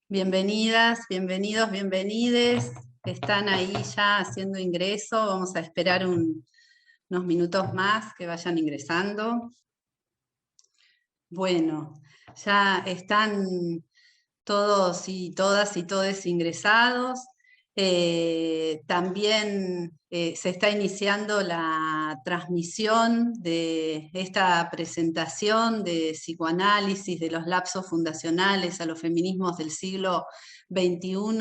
Bienvenidas, bienvenidos, bienvenides. Están ahí ya haciendo ingreso. Vamos a esperar unos minutos más que vayan ingresando. Bueno, ya están todos y todas y todes ingresados. También se está iniciando la transmisión de esta presentación de psicoanálisis de los lapsos fundacionales a los feminismos del siglo XXI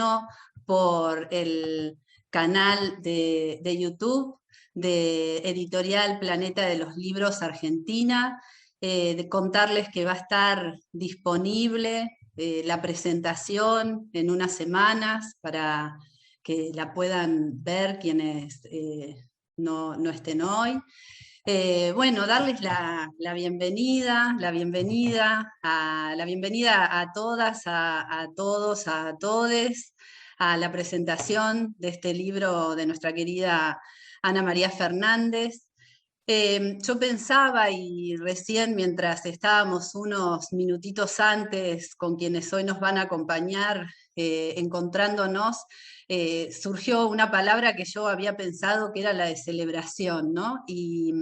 por el canal de YouTube de Editorial Planeta de los Libros Argentina. De contarles que va a estar disponible la presentación en unas semanas para que la puedan ver quienes no estén hoy. Bueno, darles la bienvenida, la bienvenida a todas, a todos, a todes, a la presentación de este libro de nuestra querida Ana María Fernández. Yo pensaba y recién mientras estábamos unos minutitos antes con quienes hoy nos van a acompañar encontrándonos, surgió una palabra que yo había pensado que era la de celebración, ¿no? Y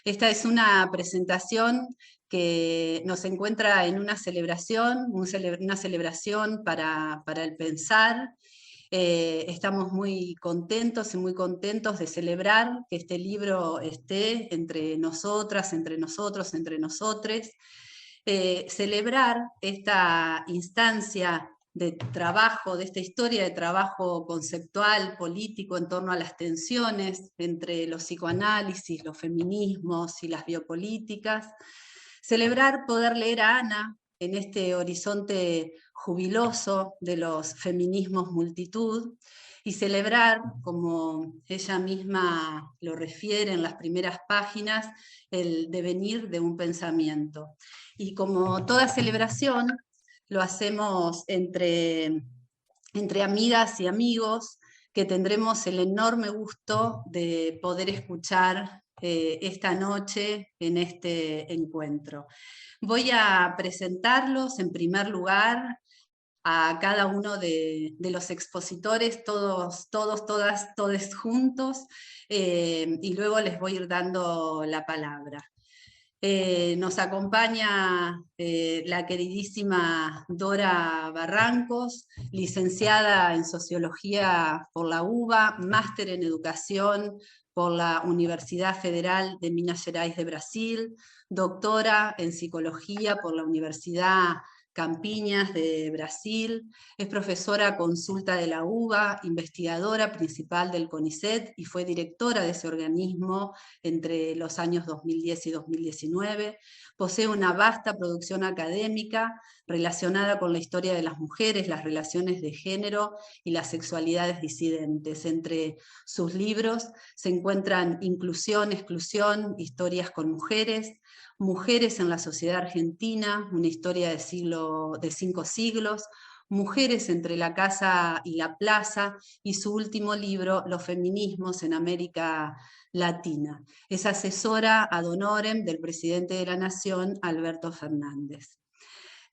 esta es una presentación que nos encuentra en una celebración, una celebración para el pensar. Estamos muy contentos y muy contentos de celebrar que este libro esté entre nosotras, entre nosotros, entre nosotres. Celebrar esta instancia de trabajo, de esta historia de trabajo conceptual, político, en torno a las tensiones entre los psicoanálisis, los feminismos y las biopolíticas. Celebrar poder leer a Ana en este horizonte jubiloso de los feminismos multitud y celebrar, como ella misma lo refiere en las primeras páginas, el devenir de un pensamiento. Y como toda celebración, lo hacemos entre amigas y amigos que tendremos el enorme gusto de poder escuchar esta noche en este encuentro. Voy a presentarlos en primer lugar a cada uno de los expositores, todas, todes juntos, y luego les voy a ir dando la palabra. Nos acompaña la queridísima Dora Barrancos, licenciada en Sociología por la UBA, máster en Educación por la Universidad Federal de Minas Gerais de Brasil, doctora en Psicología por la Universidad Campiñas de Brasil, es profesora consulta de la UBA, investigadora principal del CONICET y fue directora de ese organismo entre los años 2010 y 2019. Posee una vasta producción académica relacionada con la historia de las mujeres, las relaciones de género y las sexualidades disidentes. Entre sus libros se encuentran Inclusión, Exclusión, Historias con Mujeres, Mujeres en la Sociedad Argentina, una historia de 5 siglos, Mujeres entre la casa y la plaza, y su último libro, Los feminismos en América Latina. Es asesora ad honorem del presidente de la Nación, Alberto Fernández.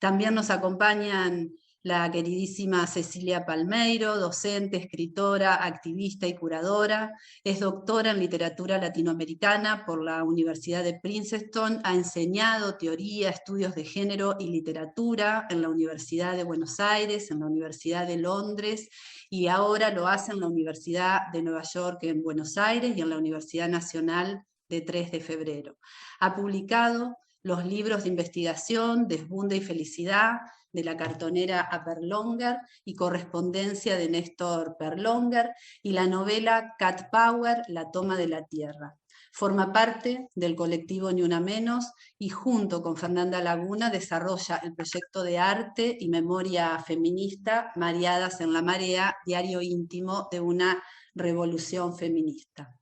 También nos acompañan la queridísima Cecilia Palmeiro, docente, escritora, activista y curadora. Es doctora en literatura latinoamericana por la Universidad de Princeton. Ha enseñado teoría, estudios de género y literatura en la Universidad de Buenos Aires, en la Universidad de Londres, y ahora lo hace en la Universidad de Nueva York en Buenos Aires y en la Universidad Nacional de 3 de febrero. Ha publicado los libros de investigación Desbunde y Felicidad, de la cartonera a Perlonger, y Correspondencia de Néstor Perlonger, y la novela Cat Power, La toma de la tierra. Forma parte del colectivo Ni Una Menos y junto con Fernanda Laguna desarrolla el proyecto de arte y memoria feminista Mareadas en la Marea, diario íntimo de una revolución feminista.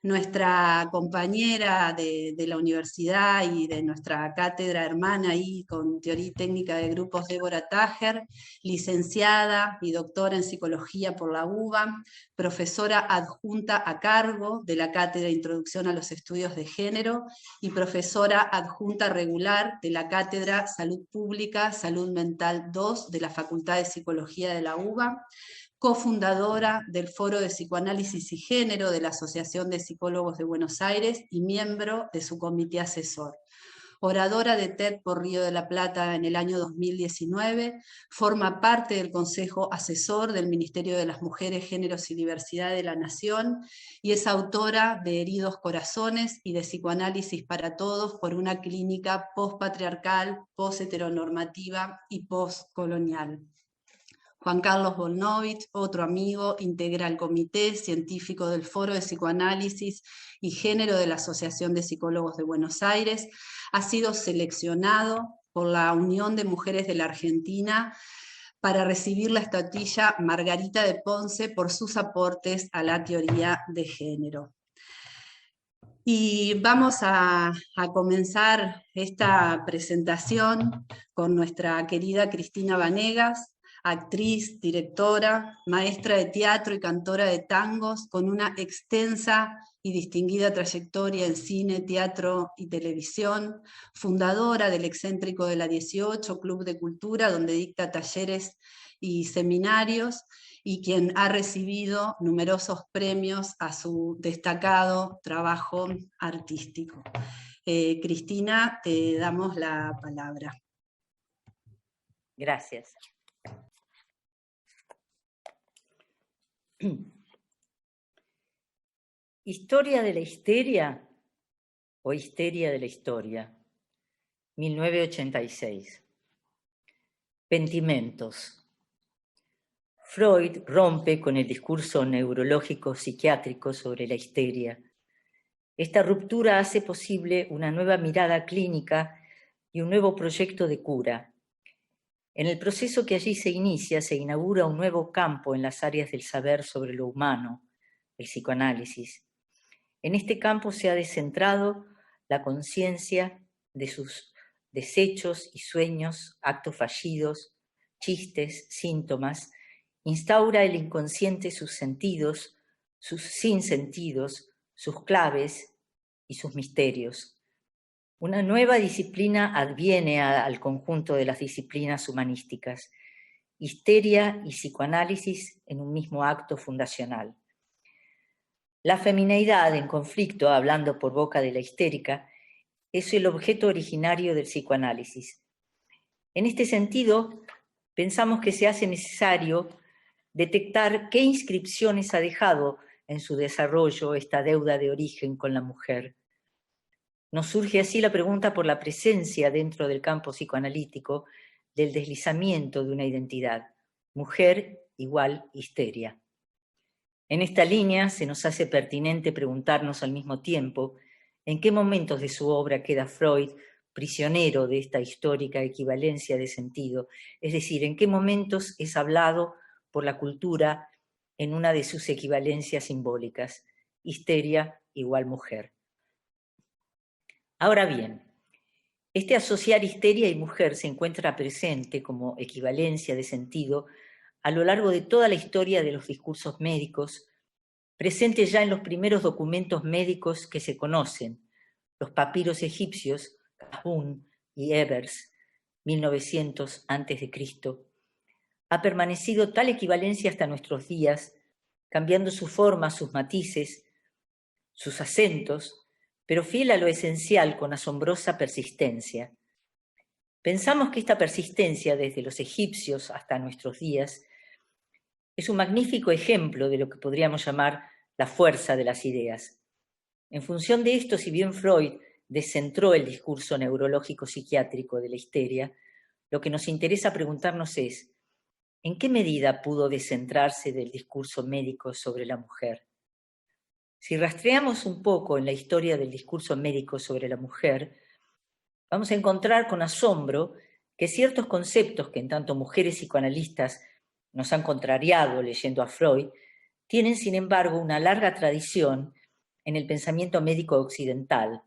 Nuestra compañera de la universidad y de nuestra cátedra hermana ahí con teoría y técnica de grupos, Débora Tájer, licenciada y doctora en psicología por la UBA, profesora adjunta a cargo de la cátedra Introducción a los Estudios de Género y profesora adjunta regular de la cátedra Salud Pública, Salud Mental 2 de la Facultad de Psicología de la UBA, cofundadora del Foro de Psicoanálisis y Género de la Asociación de Psicólogos de Buenos Aires y miembro de su comité asesor. Oradora de TED por Río de la Plata en el año 2019, forma parte del Consejo Asesor del Ministerio de las Mujeres, Géneros y Diversidad de la Nación y es autora de Heridos Corazones y de Psicoanálisis para Todos por una clínica postpatriarcal, posheteronormativa y postcolonial. Juan Carlos Volnovich, otro amigo, integra el Comité Científico del Foro de Psicoanálisis y Género de la Asociación de Psicólogos de Buenos Aires. Ha sido seleccionado por la Unión de Mujeres de la Argentina para recibir la estatuilla Margarita de Ponce por sus aportes a la teoría de género. Y vamos a comenzar esta presentación con nuestra querida Cristina Vanegas, actriz, directora, maestra de teatro y cantora de tangos, con una extensa y distinguida trayectoria en cine, teatro y televisión, fundadora del Excéntrico de la 18, Club de Cultura, donde dicta talleres y seminarios, y quien ha recibido numerosos premios a su destacado trabajo artístico. Cristina, te damos la palabra. Gracias. Historia de la histeria o histeria de la historia, 1986. Pentimentos. Freud rompe con el discurso neurológico psiquiátrico sobre la histeria. Esta ruptura hace posible una nueva mirada clínica y un nuevo proyecto de cura. En el proceso que allí se inicia, se inaugura un nuevo campo en las áreas del saber sobre lo humano, el psicoanálisis. En este campo se ha descentrado la conciencia de sus desechos y sueños, actos fallidos, chistes, síntomas, instaura el inconsciente sus sentidos, sus sinsentidos, sus claves y sus misterios. Una nueva disciplina adviene al conjunto de las disciplinas humanísticas, histeria y psicoanálisis en un mismo acto fundacional. La femineidad en conflicto, hablando por boca de la histérica, es el objeto originario del psicoanálisis. En este sentido, pensamos que se hace necesario detectar qué inscripciones ha dejado en su desarrollo esta deuda de origen con la mujer. Nos surge así la pregunta por la presencia dentro del campo psicoanalítico del deslizamiento de una identidad, mujer igual histeria. En esta línea se nos hace pertinente preguntarnos al mismo tiempo en qué momentos de su obra queda Freud prisionero de esta histórica equivalencia de sentido, es decir, en qué momentos es hablado por la cultura en una de sus equivalencias simbólicas, histeria igual mujer. Ahora bien, este asociar histeria y mujer se encuentra presente como equivalencia de sentido a lo largo de toda la historia de los discursos médicos, presente ya en los primeros documentos médicos que se conocen, los papiros egipcios, Kahun y Ebers, 1900 a.C., ha permanecido tal equivalencia hasta nuestros días, cambiando su forma, sus matices, sus acentos, pero fiel a lo esencial con asombrosa persistencia. Pensamos que esta persistencia, desde los egipcios hasta nuestros días, es un magnífico ejemplo de lo que podríamos llamar la fuerza de las ideas. En función de esto, si bien Freud descentró el discurso neurológico psiquiátrico de la histeria, lo que nos interesa preguntarnos es, ¿en qué medida pudo descentrarse del discurso médico sobre la mujer? Si rastreamos un poco en la historia del discurso médico sobre la mujer, vamos a encontrar con asombro que ciertos conceptos que en tanto mujeres psicoanalistas nos han contrariado leyendo a Freud, tienen sin embargo una larga tradición en el pensamiento médico occidental.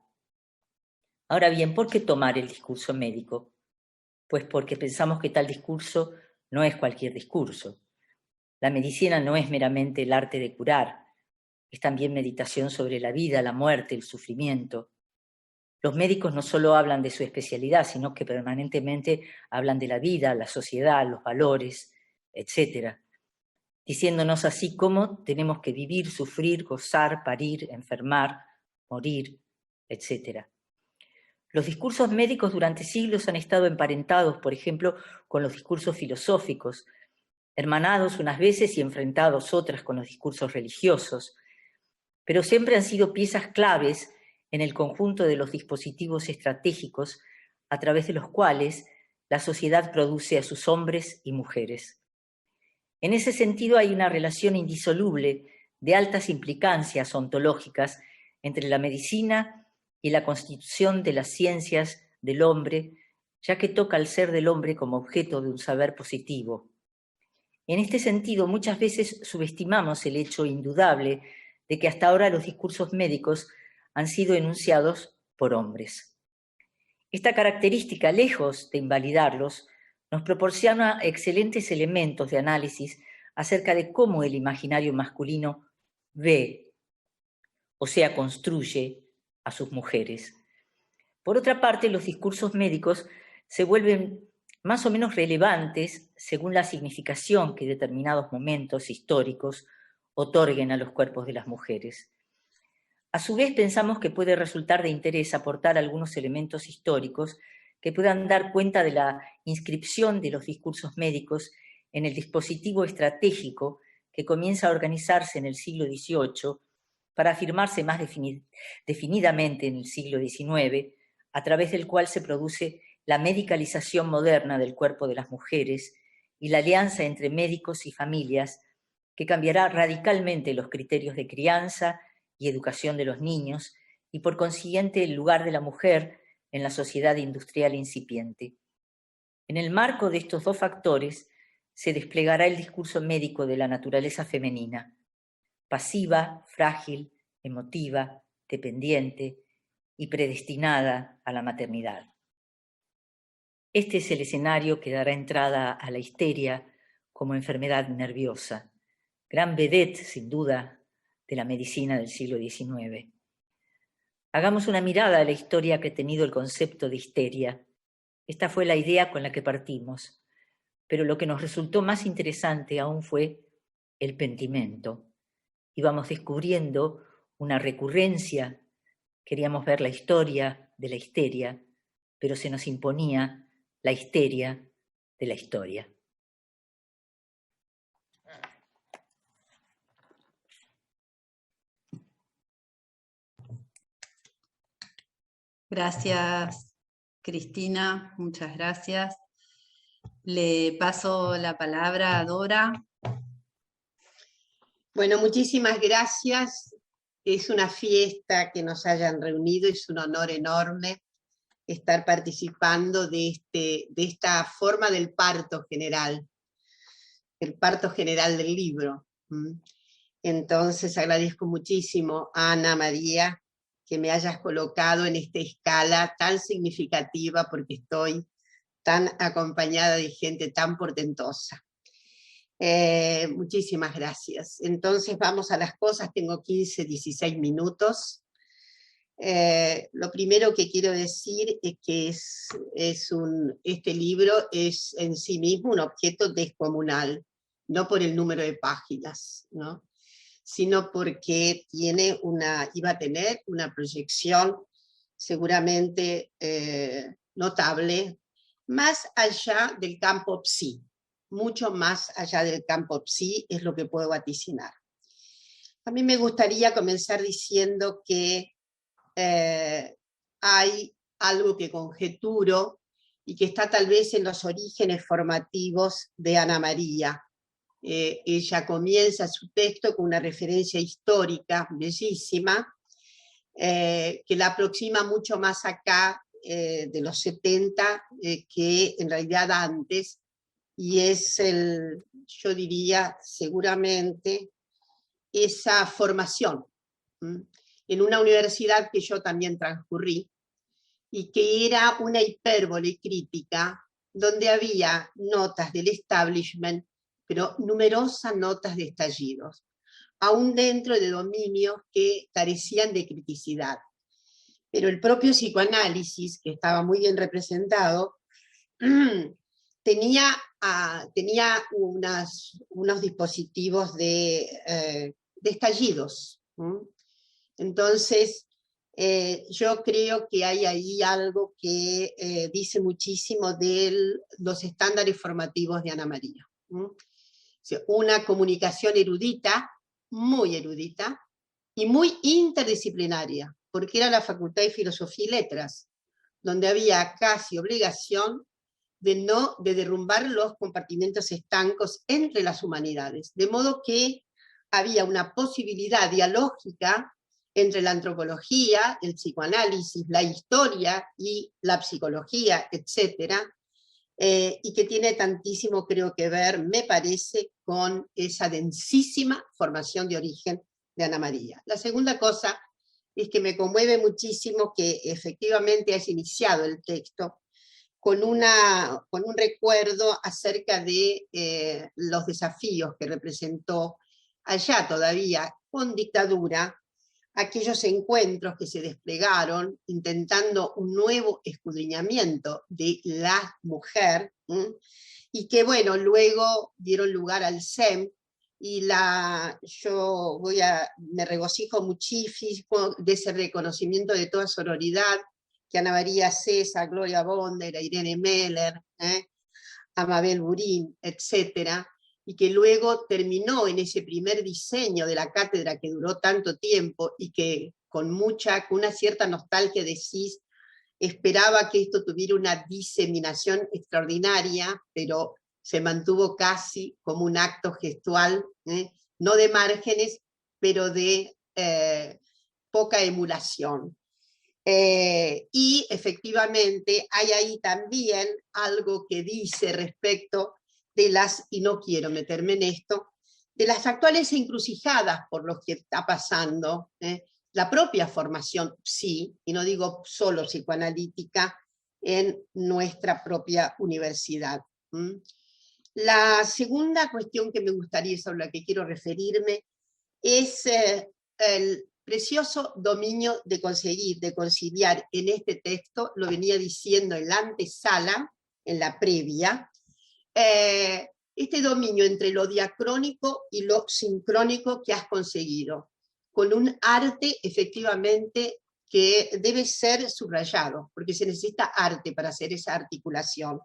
Ahora bien, ¿por qué tomar el discurso médico? Pues porque pensamos que tal discurso no es cualquier discurso. La medicina no es meramente el arte de curar, es también meditación sobre la vida, la muerte, el sufrimiento. Los médicos no solo hablan de su especialidad, sino que permanentemente hablan de la vida, la sociedad, los valores, etc., diciéndonos así cómo tenemos que vivir, sufrir, gozar, parir, enfermar, morir, etc. Los discursos médicos durante siglos han estado emparentados, por ejemplo, con los discursos filosóficos, hermanados unas veces y enfrentados otras con los discursos religiosos, pero siempre han sido piezas claves en el conjunto de los dispositivos estratégicos a través de los cuales la sociedad produce a sus hombres y mujeres. En ese sentido hay una relación indisoluble de altas implicancias ontológicas entre la medicina y la constitución de las ciencias del hombre, ya que toca al ser del hombre como objeto de un saber positivo. En este sentido, muchas veces subestimamos el hecho indudable de que hasta ahora los discursos médicos han sido enunciados por hombres. Esta característica, lejos de invalidarlos, nos proporciona excelentes elementos de análisis acerca de cómo el imaginario masculino ve, o sea, construye a sus mujeres. Por otra parte, los discursos médicos se vuelven más o menos relevantes según la significación que determinados momentos históricos otorguen a los cuerpos de las mujeres. A su vez, pensamos que puede resultar de interés aportar algunos elementos históricos que puedan dar cuenta de la inscripción de los discursos médicos en el dispositivo estratégico que comienza a organizarse en el siglo XVIII para afirmarse más definidamente en el siglo XIX, a través del cual se produce la medicalización moderna del cuerpo de las mujeres y la alianza entre médicos y familias que cambiará radicalmente los criterios de crianza y educación de los niños y por consiguiente el lugar de la mujer en la sociedad industrial incipiente. En el marco de estos dos factores se desplegará el discurso médico de la naturaleza femenina, pasiva, frágil, emotiva, dependiente y predestinada a la maternidad. Este es el escenario que dará entrada a la histeria como enfermedad nerviosa, gran vedette, sin duda, de la medicina del siglo XIX. Hagamos una mirada a la historia que ha tenido el concepto de histeria. Esta fue la idea con la que partimos, pero lo que nos resultó más interesante aún fue el pentimento. Íbamos descubriendo una recurrencia, queríamos ver la historia de la histeria, pero se nos imponía la histeria de la historia. Gracias, Cristina, muchas gracias. Le paso la palabra a Dora. Bueno, muchísimas gracias. Es una fiesta que nos hayan reunido, es un honor enorme estar participando de esta forma del parto general, el parto general del libro. Entonces agradezco muchísimo a Ana María que me hayas colocado en esta escala tan significativa porque estoy tan acompañada de gente tan portentosa. Muchísimas gracias. Entonces vamos a las cosas, tengo 15, 16 minutos. Lo primero que quiero decir es que este libro es en sí mismo un objeto descomunal, no por el número de páginas, ¿no? Sino porque iba a tener una proyección seguramente notable, más allá del campo psi, mucho más allá del campo psi es lo que puedo vaticinar. A mí me gustaría comenzar diciendo que hay algo que conjeturo y que está tal vez en los orígenes formativos de Ana María. Ella comienza su texto con una referencia histórica bellísima, que la aproxima mucho más acá de los 70 que en realidad antes, y es yo diría seguramente esa formación en una universidad que yo también transcurrí, y que era una hipérbole crítica, donde había notas del establishment, pero numerosas notas de estallidos, aún dentro de dominios que carecían de criticidad. Pero el propio psicoanálisis, que estaba muy bien representado, tenía unos dispositivos de estallidos. Entonces, yo creo que hay ahí algo que dice muchísimo de los estándares formativos de Ana María. O sea, una comunicación erudita, muy erudita, y muy interdisciplinaria, porque era la Facultad de Filosofía y Letras, donde había casi obligación de derrumbar los compartimentos estancos entre las humanidades, de modo que había una posibilidad dialógica entre la antropología, el psicoanálisis, la historia y la psicología, etcétera, y que tiene tantísimo, creo que ver, me parece, con esa densísima formación de origen de Ana María. La segunda cosa es que me conmueve muchísimo que efectivamente hayas iniciado el texto con un recuerdo acerca de los desafíos que representó allá todavía con dictadura, aquellos encuentros que se desplegaron intentando un nuevo escudriñamiento de la mujer, y que bueno, luego dieron lugar al SEM, y me regocijo muchísimo de ese reconocimiento de toda sororidad que Ana María César, Gloria Bonder, Irene Meller, a Mabel Burín, etcétera, y que luego terminó en ese primer diseño de la cátedra que duró tanto tiempo y que con una cierta nostalgia decís, esperaba que esto tuviera una diseminación extraordinaria, pero se mantuvo casi como un acto gestual, no de márgenes, pero de poca emulación. Y efectivamente hay ahí también algo que dice respecto de y no quiero meterme en esto, de las actuales encrucijadas por los que está pasando, la propia formación, sí, y no digo solo psicoanalítica, en nuestra propia universidad. La segunda cuestión que me gustaría, sobre la que quiero referirme, es el precioso dominio de conciliar en este texto, lo venía diciendo en la antesala, en la previa, este dominio entre lo diacrónico y lo sincrónico que has conseguido, con un arte efectivamente que debe ser subrayado, porque se necesita arte para hacer esa articulación.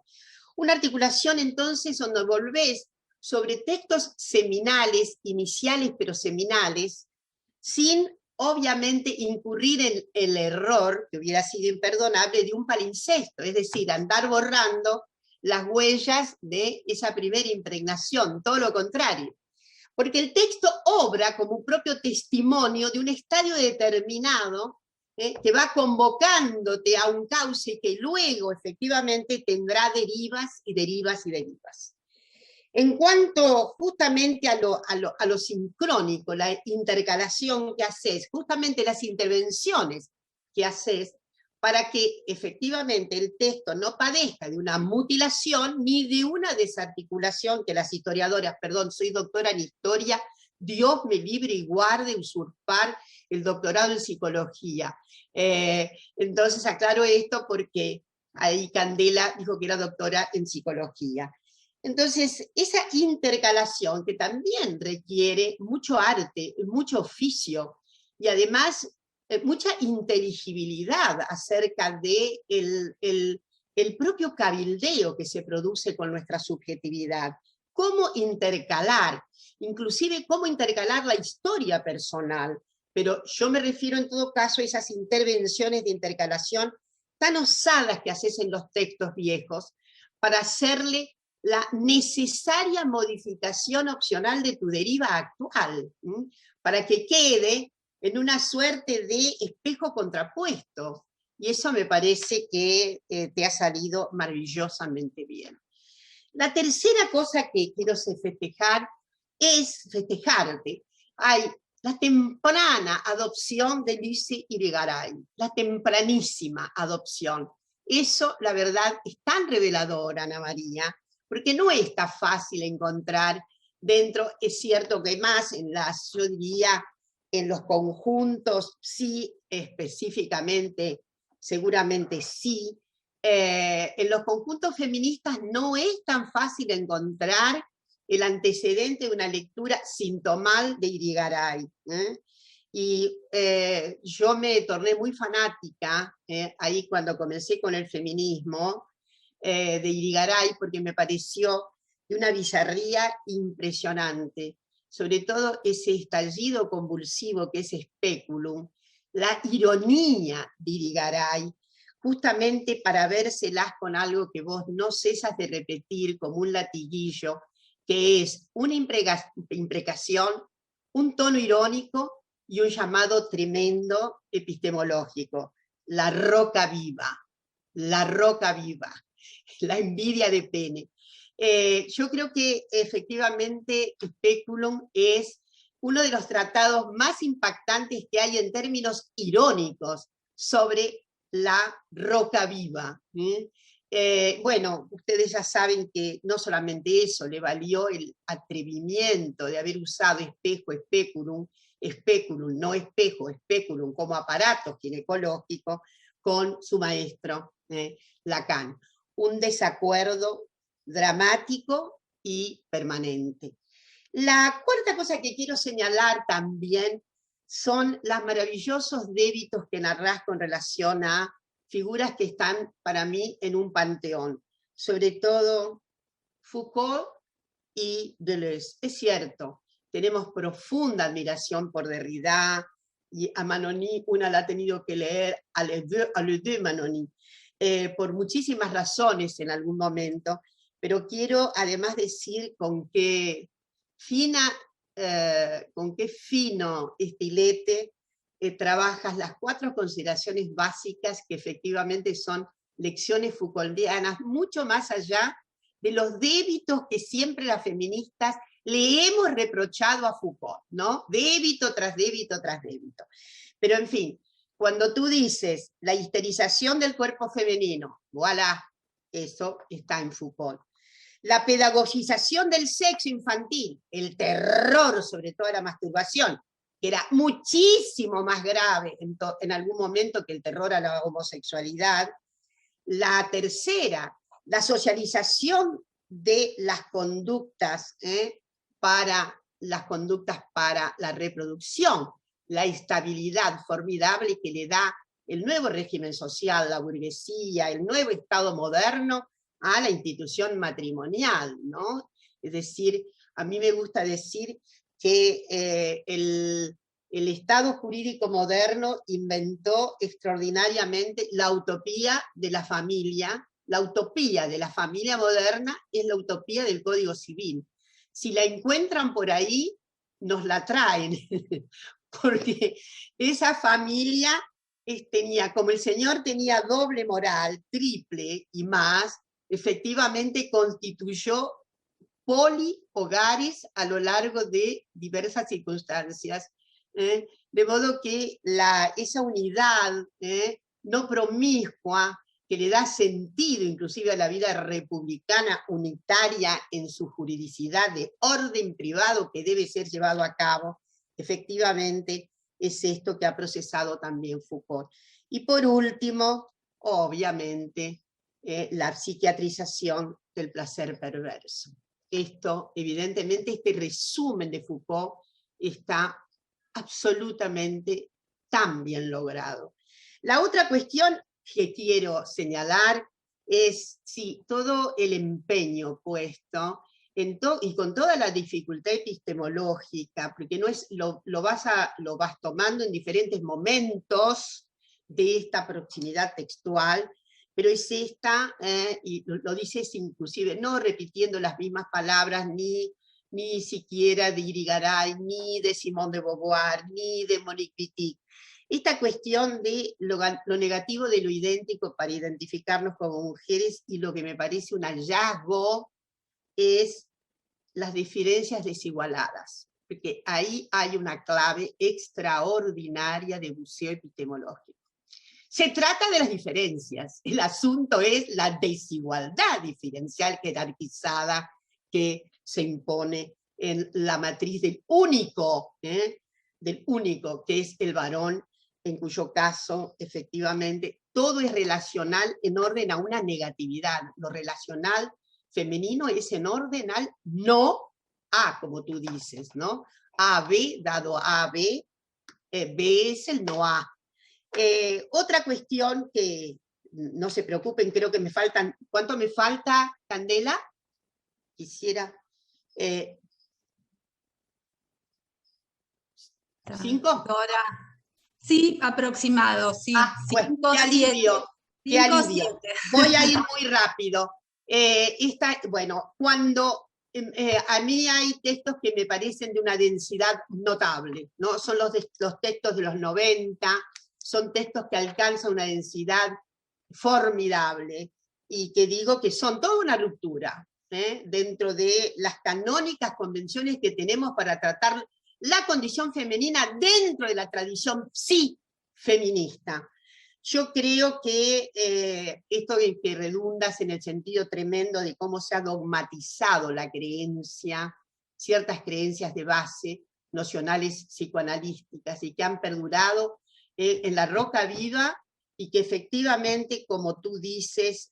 Una articulación entonces donde volvés sobre textos seminales, iniciales pero seminales, sin obviamente incurrir en el error, que hubiera sido imperdonable, de un palincesto, es decir, andar borrando las huellas de esa primera impregnación, todo lo contrario. Porque el texto obra como un propio testimonio de un estadio determinado que va convocándote a un cauce que luego efectivamente tendrá derivas y derivas y derivas. En cuanto justamente a lo sincrónico, la intercalación que haces, justamente las intervenciones que haces, para que efectivamente el texto no padezca de una mutilación ni de una desarticulación que las historiadoras, perdón, soy doctora en historia, Dios me libre y guarde usurpar el doctorado en psicología. Entonces aclaro esto porque ahí Candela dijo que era doctora en psicología. Entonces, esa intercalación que también requiere mucho arte, mucho oficio, y además mucha inteligibilidad acerca de el propio cabildeo que se produce con nuestra subjetividad. Cómo intercalar, inclusive cómo intercalar la historia personal, pero yo me refiero en todo caso a esas intervenciones de intercalación tan osadas que haces en los textos viejos, para hacerle la necesaria modificación opcional de tu deriva actual, para que quede en una suerte de espejo contrapuesto. Y eso me parece que te ha salido maravillosamente bien. La tercera cosa que quiero festejar es festejarte. la temprana adopción de Luce Irigaray, la tempranísima adopción. Eso, la verdad, es tan revelador, Ana María, porque no es tan fácil encontrar dentro, es cierto que más en las, yo diría, en los conjuntos, sí, específicamente, seguramente sí. En los conjuntos feministas no es tan fácil encontrar el antecedente de una lectura sintomal de Irigaray. Y yo me torné muy fanática, ahí cuando comencé con el feminismo, de Irigaray, porque me pareció de una bizarría impresionante. Sobre todo ese estallido convulsivo que es Speculum, la ironía de Irigaray, justamente para vérselas con algo que vos no cesas de repetir como un latiguillo, que es una imprecación, un tono irónico y un llamado tremendo epistemológico, la roca viva, la envidia de pene. Yo creo que efectivamente Speculum es uno de los tratados más impactantes que hay en términos irónicos sobre la roca viva. Bueno, ustedes ya saben que no solamente eso, le valió el atrevimiento de haber usado speculum, no espejo, speculum, como aparato ginecológico con su maestro Lacan. Un desacuerdo dramático y permanente. La cuarta cosa que quiero señalar también son los maravillosos débitos que narrás con relación a figuras que están para mí en un panteón, sobre todo Foucault y Deleuze. Es cierto, tenemos profunda admiración por Derrida, y a Manoni una la ha tenido que leer a les deux Manoni, por muchísimas razones en algún momento, pero quiero además decir con qué fino estilete trabajas las 4 consideraciones básicas que efectivamente son lecciones Foucaultianas, mucho más allá de los débitos que siempre las feministas le hemos reprochado a Foucault, ¿no? Débito tras débito tras débito. Pero en fin, cuando tú dices la histerización del cuerpo femenino, voilà, eso está en Foucault. La pedagogización del sexo infantil, el terror sobre todo a la masturbación, que era muchísimo más grave en algún momento que el terror a la homosexualidad. La tercera, la socialización de las conductas para la reproducción, la estabilidad formidable que le da el nuevo régimen social, la burguesía, el nuevo Estado moderno a la institución matrimonial, ¿no? Es decir, a mí me gusta decir que el Estado jurídico moderno inventó extraordinariamente la utopía de la familia. La utopía de la familia moderna es la utopía del Código Civil. Si la encuentran por ahí, nos la traen, porque esa familia tenía, como el señor tenía doble moral, triple y más, efectivamente constituyó polihogares a lo largo de diversas circunstancias, de modo que esa unidad no promiscua, que le da sentido inclusive a la vida republicana unitaria en su juridicidad de orden privado que debe ser llevado a cabo, efectivamente es esto que ha procesado también Foucault. Y por último, obviamente, la psiquiatrización del placer perverso. Esto, evidentemente, este resumen de Foucault está absolutamente tan bien logrado. La otra cuestión que quiero señalar es si todo el empeño puesto y con toda la dificultad epistemológica, porque no es, lo vas tomando en diferentes momentos de esta proximidad textual, pero es esta, y lo dices inclusive, no repitiendo las mismas palabras, ni siquiera de Irigaray, ni de Simone de Beauvoir, ni de Monique Wittig. Esta cuestión de lo negativo de lo idéntico para identificarnos como mujeres, y lo que me parece un hallazgo es las diferencias desigualadas. porque ahí hay una clave extraordinaria de buceo epistemológico. Se trata de las diferencias, el asunto es la desigualdad diferencial jerarquizada que se impone en la matriz del único, que es el varón, en cuyo caso, efectivamente, todo es relacional en orden a una negatividad. Lo relacional femenino es en orden al no A, como tú dices, ¿no? AB, dado AB, B es el no A. Otra cuestión que, no se preocupen, creo que me faltan, ¿cuánto me falta, Candela? Quisiera... ¿5? Ahora, sí, aproximado, sí. Bueno, 5, qué 7. alivio, qué 5, alivio. 7. Voy a ir muy rápido. Bueno, cuando a mí hay textos que me parecen de una densidad notable, ¿no? Son los textos de los 90, son textos que alcanzan una densidad formidable y que digo que son toda una ruptura dentro de las canónicas convenciones que tenemos para tratar la condición femenina dentro de la tradición feminista. Yo creo que esto que redundas en el sentido tremendo de cómo se ha dogmatizado la creencia, ciertas creencias de base, nocionales psicoanalísticas, y que han perdurado en la roca viva, y que efectivamente, como tú dices,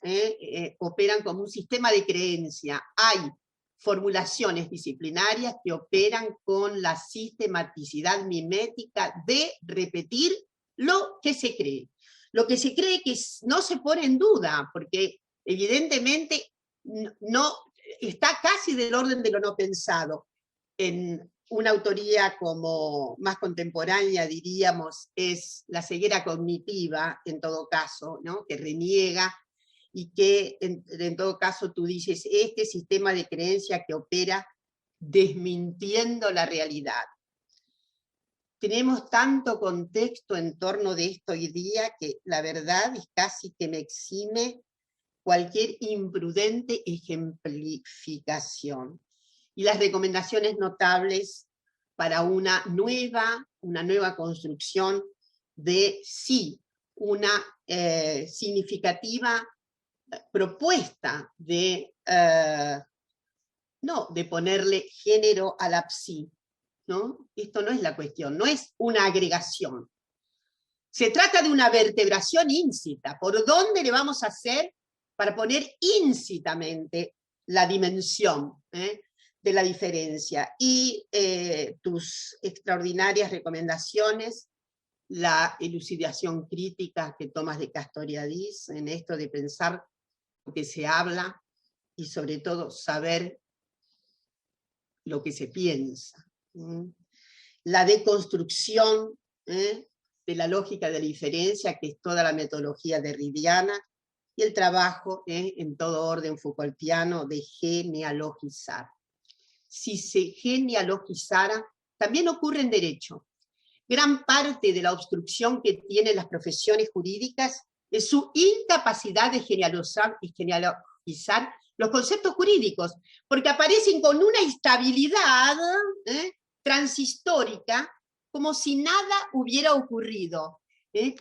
operan como un sistema de creencia. Hay formulaciones disciplinarias que operan con la sistematicidad mimética de repetir lo que se cree. Lo que se cree que no se pone en duda, porque evidentemente no, está casi del orden de lo no pensado. En una autoría como más contemporánea, diríamos, es la ceguera cognitiva, en todo caso, ¿no? Que reniega, y que en todo caso tú dices, este sistema de creencia que opera desmintiendo la realidad. Tenemos tanto contexto en torno de esto hoy día que la verdad es casi que me exime cualquier imprudente ejemplificación. Y las recomendaciones notables para una nueva construcción de sí, una significativa propuesta de, no de ponerle género a la psi, ¿no? Esto no es la cuestión, no es una agregación. Se trata de una vertebración íncita. ¿Por dónde le vamos a hacer para poner íncitamente la dimensión de la diferencia? Y tus extraordinarias recomendaciones, la elucidación crítica que tomas de Castoriadis en esto de pensar lo que se habla y sobre todo saber lo que se piensa. La deconstrucción de la lógica de la diferencia, que es toda la metodología derridiana, y el trabajo en todo orden Foucaultiano de genealogizar. Si se genealogizara, también ocurre en derecho. Gran parte de la obstrucción que tienen las profesiones jurídicas es su incapacidad de genealogizar los conceptos jurídicos, porque aparecen con una estabilidad transhistórica, como si nada hubiera ocurrido,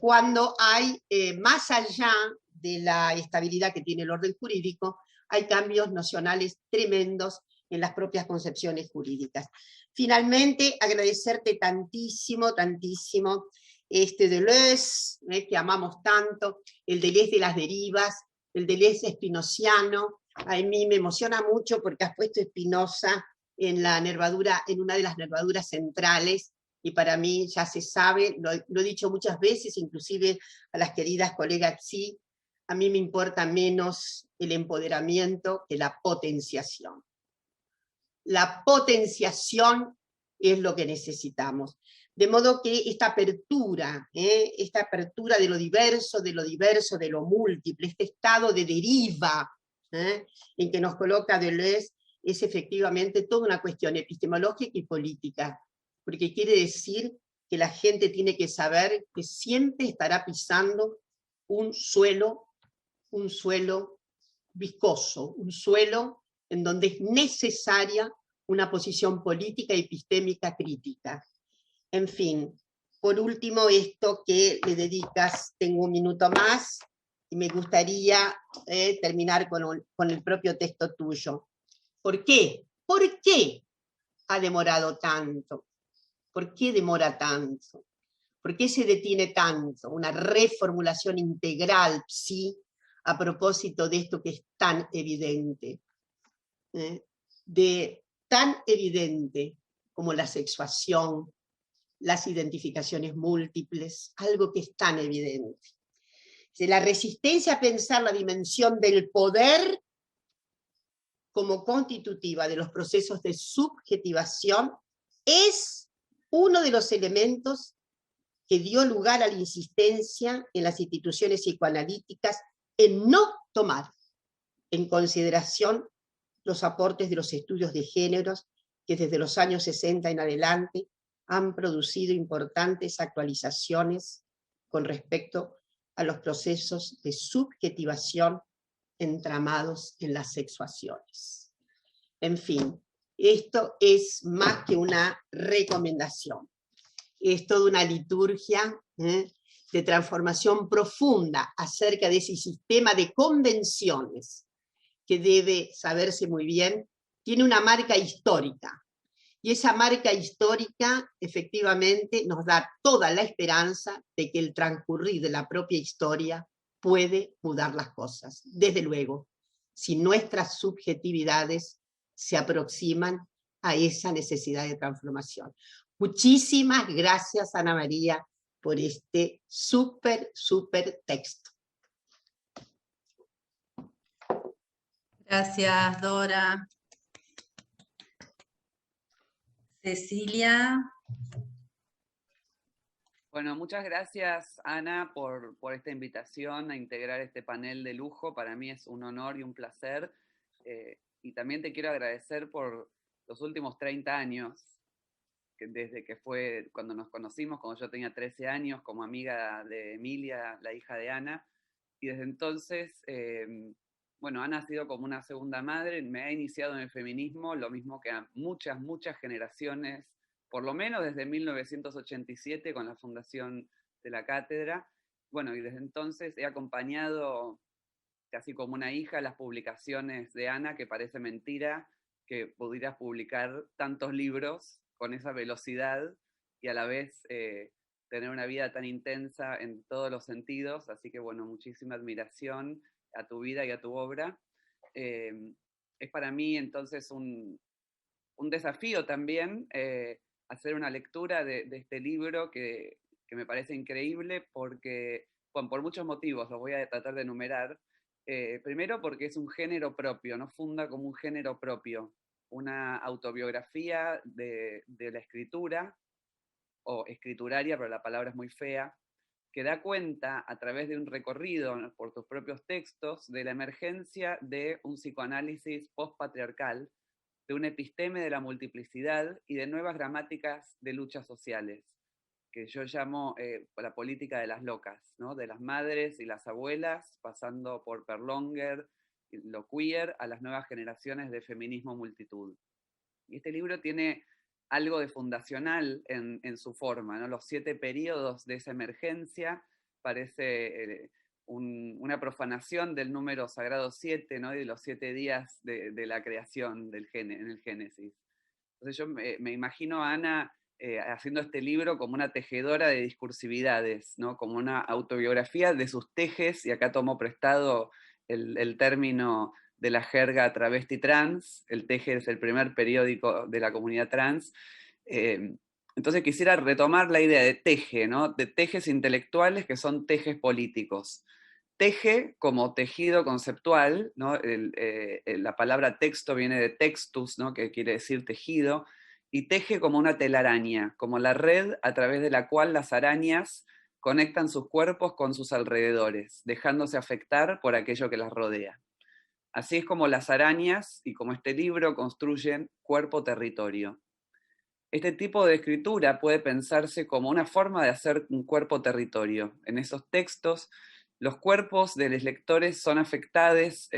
cuando hay, más allá de la estabilidad que tiene el orden jurídico, hay cambios nocionales tremendos en las propias concepciones jurídicas. Finalmente, agradecerte tantísimo, tantísimo, Deleuze, que amamos tanto, el Deleuze de las derivas, el Deleuze spinociano. A mí me emociona mucho porque has puesto Spinoza en la nervadura, en una de las nervaduras centrales, y para mí ya se sabe, lo he dicho muchas veces, inclusive a las queridas colegas sí, a mí me importa menos el empoderamiento que la potenciación. La potenciación es lo que necesitamos. De modo que esta apertura de lo diverso, de lo múltiple, este estado de deriva en que nos coloca Deleuze, es efectivamente toda una cuestión epistemológica y política, porque quiere decir que la gente tiene que saber que siempre estará pisando un suelo viscoso, un suelo en donde es necesaria una posición política y epistémica crítica. En fin, por último, esto que le dedicas, tengo un minuto más, y me gustaría terminar con el propio texto tuyo. ¿Por qué? ¿Por qué ha demorado tanto? ¿Por qué demora tanto? ¿Por qué se detiene tanto? Una reformulación integral, sí, a propósito de esto que es tan evidente. Tan evidente como la sexuación, las identificaciones múltiples, algo que es tan evidente. La resistencia a pensar la dimensión del poder como constitutiva de los procesos de subjetivación es uno de los elementos que dio lugar a la insistencia en las instituciones psicoanalíticas en no tomar en consideración los aportes de los estudios de géneros que desde los años 60 en adelante han producido importantes actualizaciones con respecto a los procesos de subjetivación entramados en las sexuaciones. En fin, esto es más que una recomendación. Es toda una liturgia de transformación profunda acerca de ese sistema de convenciones que debe saberse muy bien, tiene una marca histórica. Y esa marca histórica efectivamente nos da toda la esperanza de que el transcurrir de la propia historia puede mudar las cosas. Desde luego, si nuestras subjetividades se aproximan a esa necesidad de transformación. Muchísimas gracias, Ana María, por este súper texto. Gracias, Dora. Cecilia. Bueno, muchas gracias, Ana, por esta invitación a integrar este panel de lujo. Para mí es un honor y un placer. Y también te quiero agradecer por los últimos 30 años, desde que fue cuando nos conocimos, cuando yo tenía 13 años, como amiga de Emilia, la hija de Ana. Y desde entonces, bueno, Ana ha sido como una segunda madre, me ha iniciado en el feminismo, lo mismo que a muchas generaciones, por lo menos desde 1987 con la fundación de la cátedra. Bueno, y desde entonces he acompañado casi como una hija las publicaciones de Ana, que parece mentira que pudieras publicar tantos libros con esa velocidad y a la vez tener una vida tan intensa en todos los sentidos. Así que bueno, muchísima admiración a tu vida y a tu obra. Es para mí entonces un desafío también hacer una lectura de este libro que me parece increíble porque, bueno, por muchos motivos, los voy a tratar de enumerar. Primero porque es un género propio, no funda como un género propio, una autobiografía de la escritura, o escrituraria, pero la palabra es muy fea, que da cuenta a través de un recorrido por tus propios textos de la emergencia de un psicoanálisis postpatriarcal, de un episteme de la multiplicidad y de nuevas gramáticas de luchas sociales, que yo llamo la política de las locas, ¿no? De las madres y las abuelas, pasando por Perlonger, lo queer, a las nuevas generaciones de feminismo multitud. Y este libro tiene algo de fundacional en su forma, ¿no? Los 7 periodos de esa emergencia parece una profanación del número sagrado 7, ¿no? Y de los 7 días de la creación en el Génesis. Entonces yo me imagino a Ana haciendo este libro como una tejedora de discursividades, ¿no? Como una autobiografía de sus tejes, y acá tomo prestado el término de la jerga travesti trans. El Teje es el primer periódico de la comunidad trans. Entonces quisiera retomar la idea de teje, ¿no? De tejes intelectuales que son tejes políticos. Teje como tejido conceptual, ¿no? La palabra texto viene de textus, ¿no? Que quiere decir tejido, y teje como una telaraña, como la red a través de la cual las arañas conectan sus cuerpos con sus alrededores, dejándose afectar por aquello que las rodea. Así es como las arañas y como este libro construyen cuerpo-territorio. Este tipo de escritura puede pensarse como una forma de hacer un cuerpo-territorio. En esos textos, los cuerpos de los lectores son afectados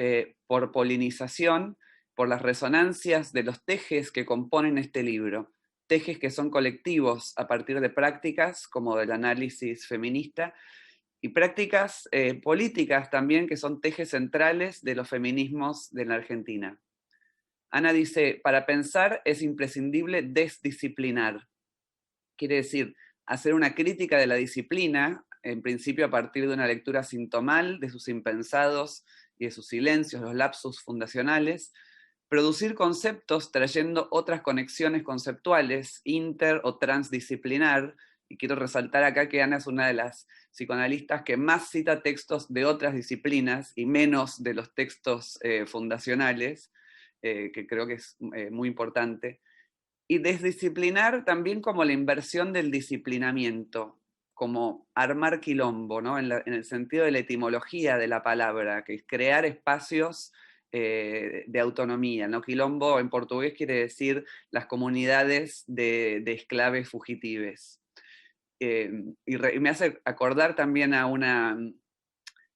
por polinización por las resonancias de los tejes que componen este libro, tejes que son colectivos a partir de prácticas como del análisis feminista, y prácticas políticas también que son tejes centrales de los feminismos de la Argentina. Ana dice, para pensar es imprescindible desdisciplinar. Quiere decir, hacer una crítica de la disciplina, en principio a partir de una lectura sintomal de sus impensados y de sus silencios, los lapsus fundacionales, producir conceptos trayendo otras conexiones conceptuales, inter o transdisciplinar, y quiero resaltar acá que Ana es una de las psicoanalistas que más cita textos de otras disciplinas y menos de los textos fundacionales, que creo que es muy importante. Y desdisciplinar también como la inversión del disciplinamiento, como armar quilombo, ¿no? En el sentido de la etimología de la palabra, que es crear espacios de autonomía, ¿no? Quilombo en portugués quiere decir las comunidades de esclaves fugitives. Y me hace acordar también a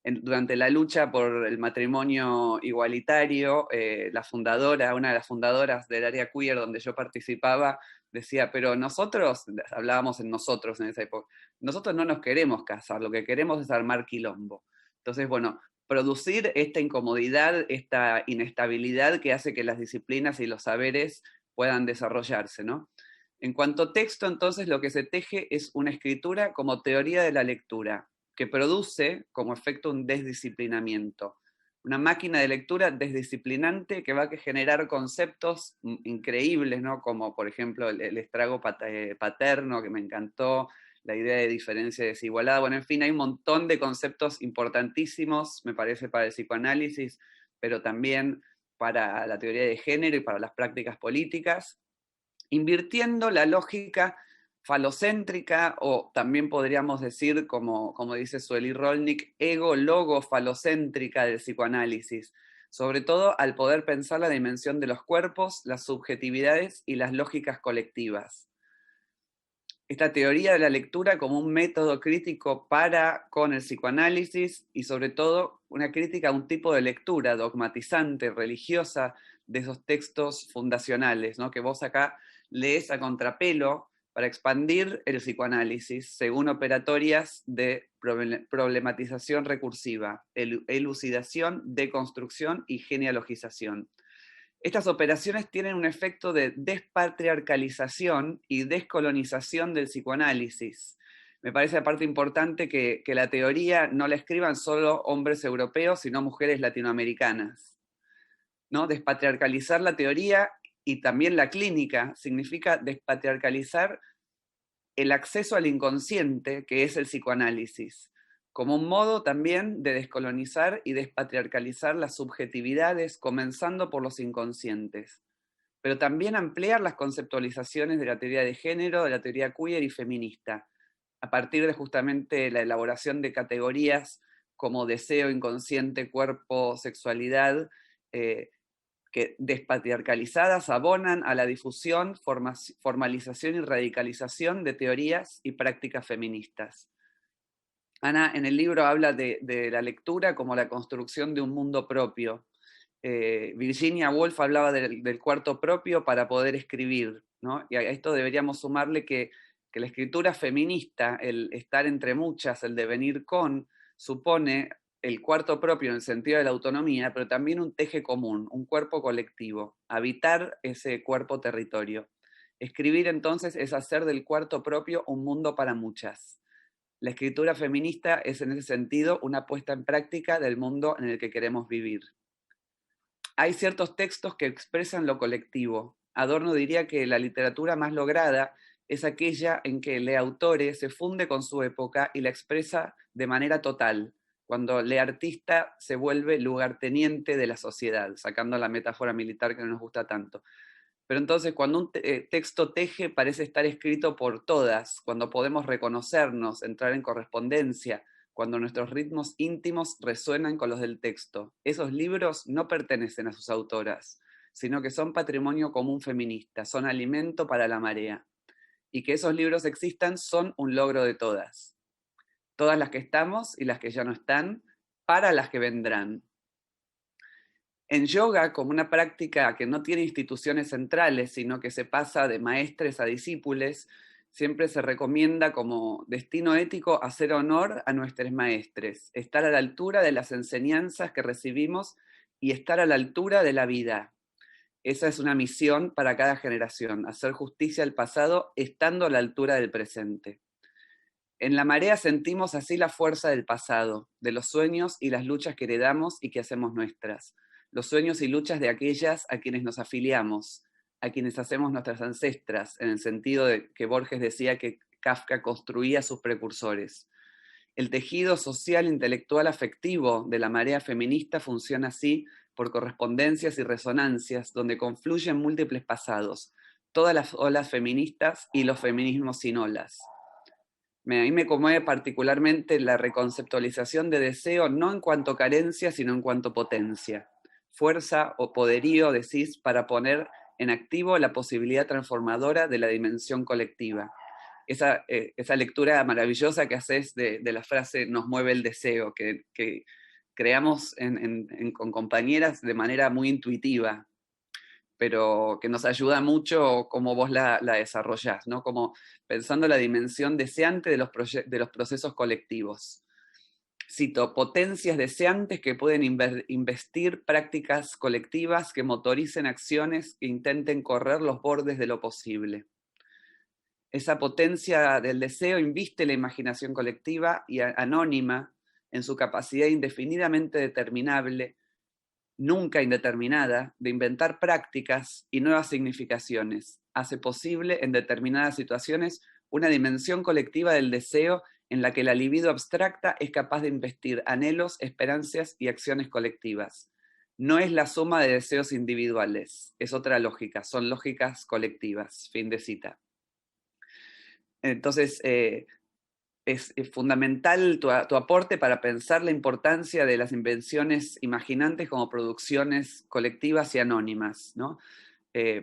durante la lucha por el matrimonio igualitario, la fundadora, una de las fundadoras del área queer donde yo participaba, decía, pero nosotros, hablábamos en nosotros en esa época, nosotros no nos queremos casar, lo que queremos es armar quilombo. Entonces, bueno, producir esta incomodidad, esta inestabilidad que hace que las disciplinas y los saberes puedan desarrollarse, ¿no? En cuanto a texto, entonces, lo que se teje es una escritura como teoría de la lectura, que produce como efecto un desdisciplinamiento. Una máquina de lectura desdisciplinante que va a generar conceptos increíbles, ¿no? Como por ejemplo el estrago paterno, que me encantó, la idea de diferencia y desigualdad. Bueno, en fin, hay un montón de conceptos importantísimos, me parece, para el psicoanálisis, pero también para la teoría de género y para las prácticas políticas, invirtiendo la lógica falocéntrica, o también podríamos decir, como dice Sueli Rolnik, ego-logo-falocéntrica del psicoanálisis, sobre todo al poder pensar la dimensión de los cuerpos, las subjetividades y las lógicas colectivas. Esta teoría de la lectura como un método crítico con el psicoanálisis, y sobre todo una crítica a un tipo de lectura dogmatizante, religiosa, de esos textos fundacionales, ¿no? Que vos acá lees a contrapelo para expandir el psicoanálisis según operatorias de problematización recursiva, elucidación, deconstrucción y genealogización. Estas operaciones tienen un efecto de despatriarcalización y descolonización del psicoanálisis. Me parece aparte importante que la teoría no la escriban solo hombres europeos, sino mujeres latinoamericanas, ¿no? Despatriarcalizar la teoría y también la clínica significa despatriarcalizar el acceso al inconsciente, que es el psicoanálisis, como un modo también de descolonizar y despatriarcalizar las subjetividades, comenzando por los inconscientes, pero también ampliar las conceptualizaciones de la teoría de género, de la teoría queer y feminista, a partir de justamente la elaboración de categorías como deseo, inconsciente, cuerpo, sexualidad, que despatriarcalizadas abonan a la difusión, formalización y radicalización de teorías y prácticas feministas. Ana en el libro habla de la lectura como la construcción de un mundo propio. Virginia Woolf hablaba del cuarto propio para poder escribir, ¿no? Y a esto deberíamos sumarle que la escritura feminista, el estar entre muchas, el devenir con, supone el cuarto propio en el sentido de la autonomía, pero también un teje común, un cuerpo colectivo, habitar ese cuerpo territorio. Escribir entonces es hacer del cuarto propio un mundo para muchas. La escritura feminista es en ese sentido una puesta en práctica del mundo en el que queremos vivir. Hay ciertos textos que expresan lo colectivo. Adorno diría que la literatura más lograda es aquella en que el autore se funde con su época y la expresa de manera total, cuando el artista se vuelve lugarteniente de la sociedad, sacando la metáfora militar que no nos gusta tanto. Pero entonces cuando un texto teje parece estar escrito por todas, cuando podemos reconocernos, entrar en correspondencia, cuando nuestros ritmos íntimos resuenan con los del texto. Esos libros no pertenecen a sus autoras, sino que son patrimonio común feminista, son alimento para la marea. Y que esos libros existan son un logro de todas. Todas las que estamos y las que ya no están, para las que vendrán. En yoga, como una práctica que no tiene instituciones centrales, sino que se pasa de maestres a discípulos, siempre se recomienda como destino ético hacer honor a nuestros maestres, estar a la altura de las enseñanzas que recibimos y estar a la altura de la vida. Esa es una misión para cada generación, hacer justicia al pasado estando a la altura del presente. En La Marea sentimos así la fuerza del pasado, de los sueños y las luchas que heredamos y que hacemos nuestras. Los sueños y luchas de aquellas a quienes nos afiliamos, a quienes hacemos nuestras ancestras, en el sentido de que Borges decía que Kafka construía sus precursores. El tejido social, intelectual, afectivo de la marea feminista funciona así por correspondencias y resonancias, donde confluyen múltiples pasados, todas las olas feministas y los feminismos sin olas. A mí me conmueve particularmente la reconceptualización de deseo, no en cuanto carencia, sino en cuanto potencia. Fuerza o poderío, decís, para poner en activo la posibilidad transformadora de la dimensión colectiva. Esa lectura maravillosa que haces de la frase "nos mueve el deseo", que creamos con compañeras de manera muy intuitiva, pero que nos ayuda mucho como vos la desarrollás, ¿no? Como pensando la dimensión deseante de los procesos colectivos. Cito, potencias deseantes que pueden investir prácticas colectivas que motoricen acciones que intenten correr los bordes de lo posible. Esa potencia del deseo inviste la imaginación colectiva y anónima en su capacidad indefinidamente determinable, nunca indeterminada, de inventar prácticas y nuevas significaciones. Hace posible en determinadas situaciones una dimensión colectiva del deseo en la que la libido abstracta es capaz de investir anhelos, esperanzas y acciones colectivas. No es la suma de deseos individuales, es otra lógica, son lógicas colectivas. Fin de cita. Entonces, es fundamental tu aporte para pensar la importancia de las invenciones imaginantes como producciones colectivas y anónimas, ¿no?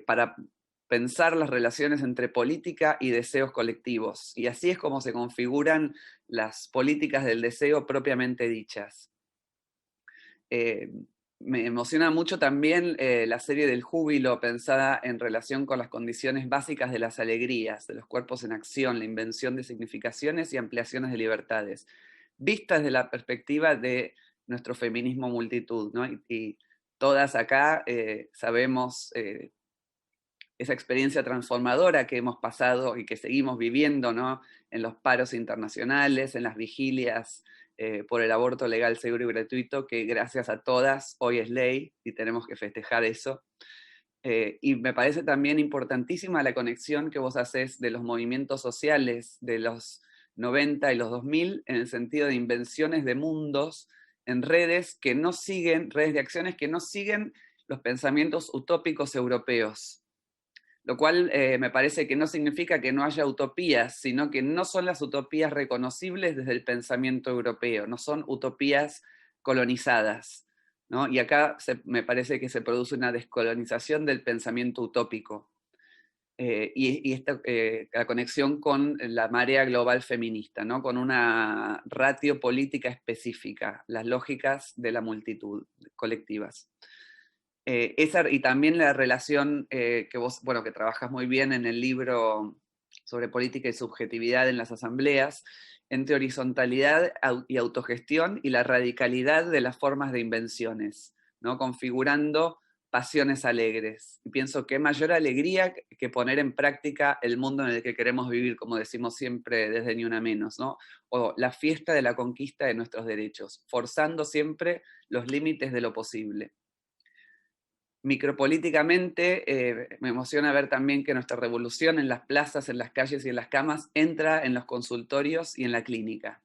Para pensar las relaciones entre política y deseos colectivos. Y así es como se configuran las políticas del deseo propiamente dichas. Me emociona mucho también la serie del júbilo, pensada en relación con las condiciones básicas de las alegrías, de los cuerpos en acción, la invención de significaciones y ampliaciones de libertades, vistas desde la perspectiva de nuestro feminismo multitud, ¿no? Y todas acá sabemos esa experiencia transformadora que hemos pasado y que seguimos viviendo, ¿no? En los paros internacionales, en las vigilias por el aborto legal, seguro y gratuito, que gracias a todas hoy es ley y tenemos que festejar eso. Y me parece también importantísima la conexión que vos haces de los movimientos sociales de los 90 y los 2000 en el sentido de invenciones de mundos en redes que no siguen, redes de acciones que no siguen los pensamientos utópicos europeos. Lo cual me parece que no significa que no haya utopías, sino que no son las utopías reconocibles desde el pensamiento europeo, no son utopías colonizadas, ¿no? Y acá me parece que se produce una descolonización del pensamiento utópico. Y la conexión con la marea global feminista, ¿no? Con una ratio política específica, las lógicas de la multitud, colectivas. Y también la relación que vos, bueno, que trabajas muy bien en el libro sobre política y subjetividad en las asambleas, entre horizontalidad y autogestión y la radicalidad de las formas de invenciones, ¿no? Configurando pasiones alegres. Y pienso que mayor alegría que poner en práctica el mundo en el que queremos vivir, como decimos siempre desde Ni Una Menos, ¿no? O la fiesta de la conquista de nuestros derechos, forzando siempre los límites de lo posible. Micropolíticamente, me emociona ver también que nuestra revolución en las plazas, en las calles y en las camas entra en los consultorios y en la clínica.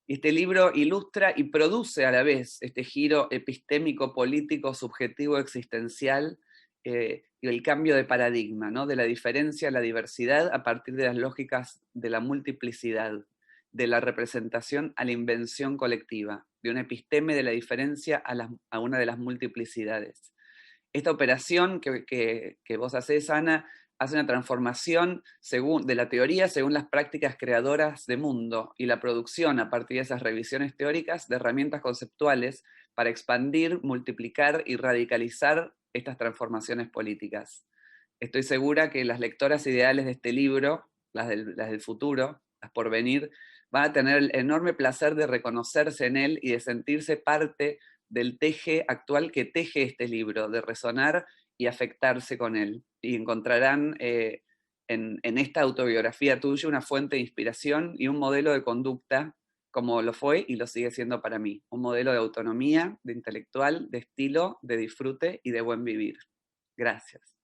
Este libro ilustra y produce a la vez este giro epistémico, político, subjetivo, existencial y el cambio de paradigma, ¿no? De la diferencia a la diversidad a partir de las lógicas de la multiplicidad, de la representación a la invención colectiva, de una episteme de la diferencia a una de las multiplicidades. Esta operación que vos hacés, Ana, hace una transformación de la teoría según las prácticas creadoras de mundo y la producción a partir de esas revisiones teóricas de herramientas conceptuales para expandir, multiplicar y radicalizar estas transformaciones políticas. Estoy segura que las lectoras ideales de este libro, las del futuro, las por venir, van a tener el enorme placer de reconocerse en él y de sentirse parte del teje actual que teje este libro, de resonar y afectarse con él. Y encontrarán en esta autobiografía tuya una fuente de inspiración y un modelo de conducta, como lo fue y lo sigue siendo para mí. Un modelo de autonomía, de intelectual, de estilo, de disfrute y de buen vivir. Gracias.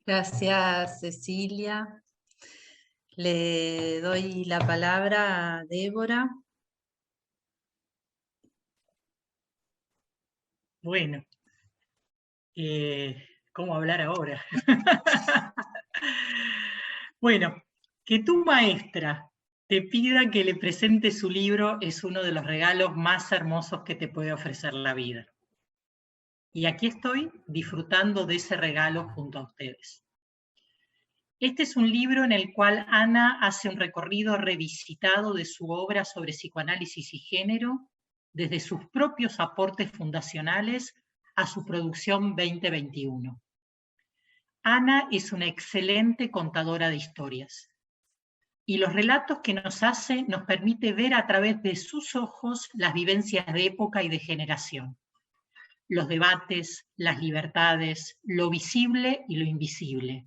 Gracias, Cecilia. Le doy la palabra a Débora. Bueno, ¿cómo hablar ahora? Bueno, que tu maestra te pida que le presentes su libro es uno de los regalos más hermosos que te puede ofrecer la vida. Y aquí estoy disfrutando de ese regalo junto a ustedes. Este es un libro en el cual Ana hace un recorrido revisitado de su obra sobre psicoanálisis y género, desde sus propios aportes fundacionales a su producción 2021. Ana es una excelente contadora de historias, y los relatos que nos hace nos permite ver a través de sus ojos las vivencias de época y de generación, los debates, las libertades, lo visible y lo invisible.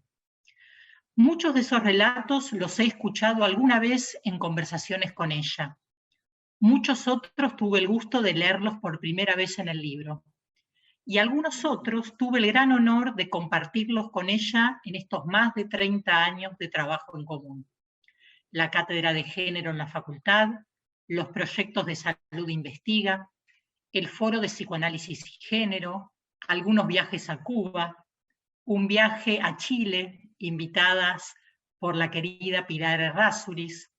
Muchos de esos relatos los he escuchado alguna vez en conversaciones con ella. Muchos otros tuve el gusto de leerlos por primera vez en el libro. Y algunos otros tuve el gran honor de compartirlos con ella en estos más de 30 años de trabajo en común. La cátedra de género en la facultad, los proyectos de salud investiga, el foro de psicoanálisis y género, algunos viajes a Cuba, un viaje a Chile, invitadas por la querida Pilar Errázuriz,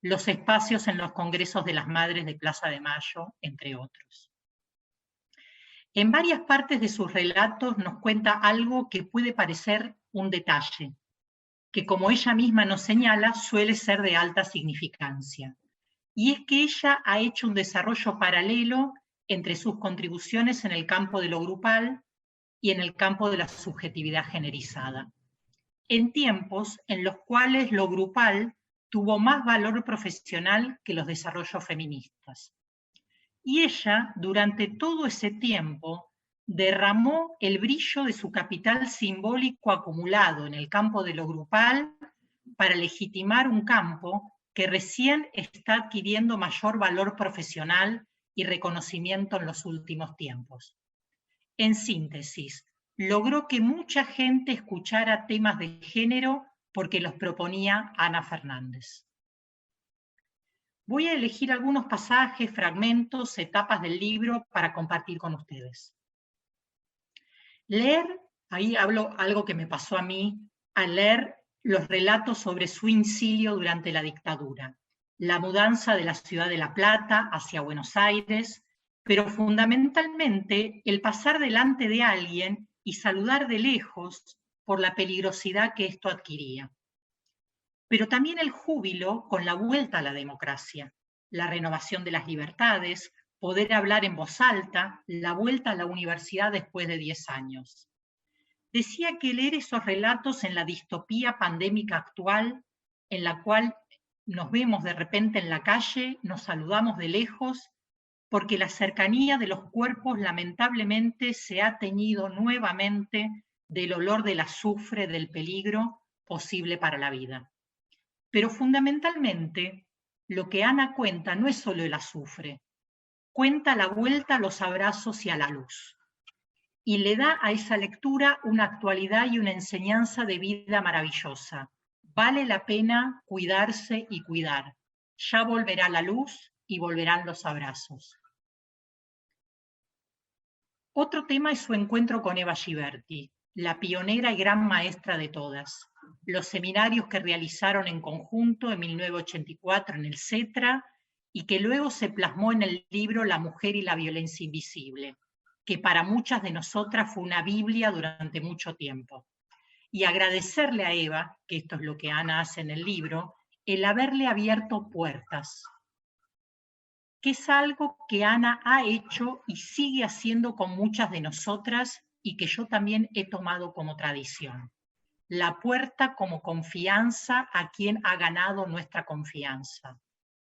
los espacios en los congresos de las Madres de Plaza de Mayo, entre otros. En varias partes de sus relatos nos cuenta algo que puede parecer un detalle, que como ella misma nos señala, suele ser de alta significancia. Y es que ella ha hecho un desarrollo paralelo entre sus contribuciones en el campo de lo grupal y en el campo de la subjetividad generizada, en tiempos en los cuales lo grupal tuvo más valor profesional que los desarrollos feministas. Y ella, durante todo ese tiempo, derramó el brillo de su capital simbólico acumulado en el campo de lo grupal para legitimar un campo que recién está adquiriendo mayor valor profesional y reconocimiento en los últimos tiempos. En síntesis, logró que mucha gente escuchara temas de género porque los proponía Ana Fernández. Voy a elegir algunos pasajes, fragmentos, etapas del libro para compartir con ustedes. Leer, ahí hablo algo que me pasó a mí, al leer los relatos sobre su exilio durante la dictadura, la mudanza de la ciudad de La Plata hacia Buenos Aires, pero fundamentalmente el pasar delante de alguien y saludar de lejos por la peligrosidad que esto adquiría. Pero también el júbilo con la vuelta a la democracia, la renovación de las libertades, poder hablar en voz alta, la vuelta a la universidad después de 10 años. Decía que leer esos relatos en la distopía pandémica actual, en la cual nos vemos de repente en la calle, nos saludamos de lejos, porque la cercanía de los cuerpos lamentablemente se ha teñido nuevamente del olor del azufre, del peligro posible para la vida. Pero fundamentalmente, lo que Ana cuenta no es solo el azufre, cuenta la vuelta a los abrazos y a la luz. Y le da a esa lectura una actualidad y una enseñanza de vida maravillosa. Vale la pena cuidarse y cuidar. Ya volverá la luz y volverán los abrazos. Otro tema es su encuentro con Eva Giberti, la pionera y gran maestra de todas. Los seminarios que realizaron en conjunto en 1984 en el CETRA y que luego se plasmó en el libro La mujer y la violencia invisible, que para muchas de nosotras fue una Biblia durante mucho tiempo. Y agradecerle a Eva, que esto es lo que Ana hace en el libro, el haberle abierto puertas, que es algo que Ana ha hecho y sigue haciendo con muchas de nosotras y que yo también he tomado como tradición. La puerta como confianza a quien ha ganado nuestra confianza.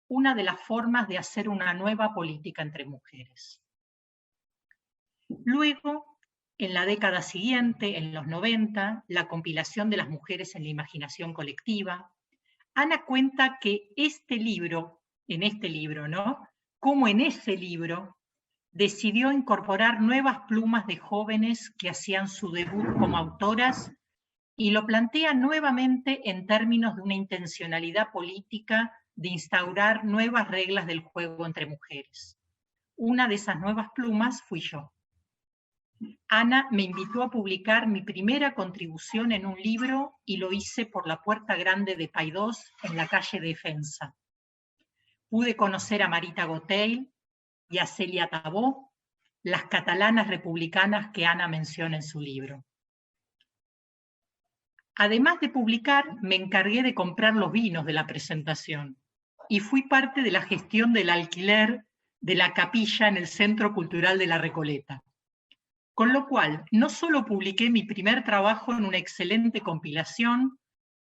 Una de las formas de hacer una nueva política entre mujeres. Luego, en la década siguiente, en los 90, la compilación de las mujeres en la imaginación colectiva. Ana cuenta que en este libro, ¿no? Como en ese libro, decidió incorporar nuevas plumas de jóvenes que hacían su debut como autoras y lo plantea nuevamente en términos de una intencionalidad política de instaurar nuevas reglas del juego entre mujeres. Una de esas nuevas plumas fui yo. Ana me invitó a publicar mi primera contribución en un libro y lo hice por la Puerta Grande de Paidós, en la calle Defensa. Pude conocer a Marita Gotell y a Celia Tabó, las catalanas republicanas que Ana menciona en su libro. Además de publicar, me encargué de comprar los vinos de la presentación y fui parte de la gestión del alquiler de la capilla en el Centro Cultural de La Recoleta. Con lo cual, no solo publiqué mi primer trabajo en una excelente compilación,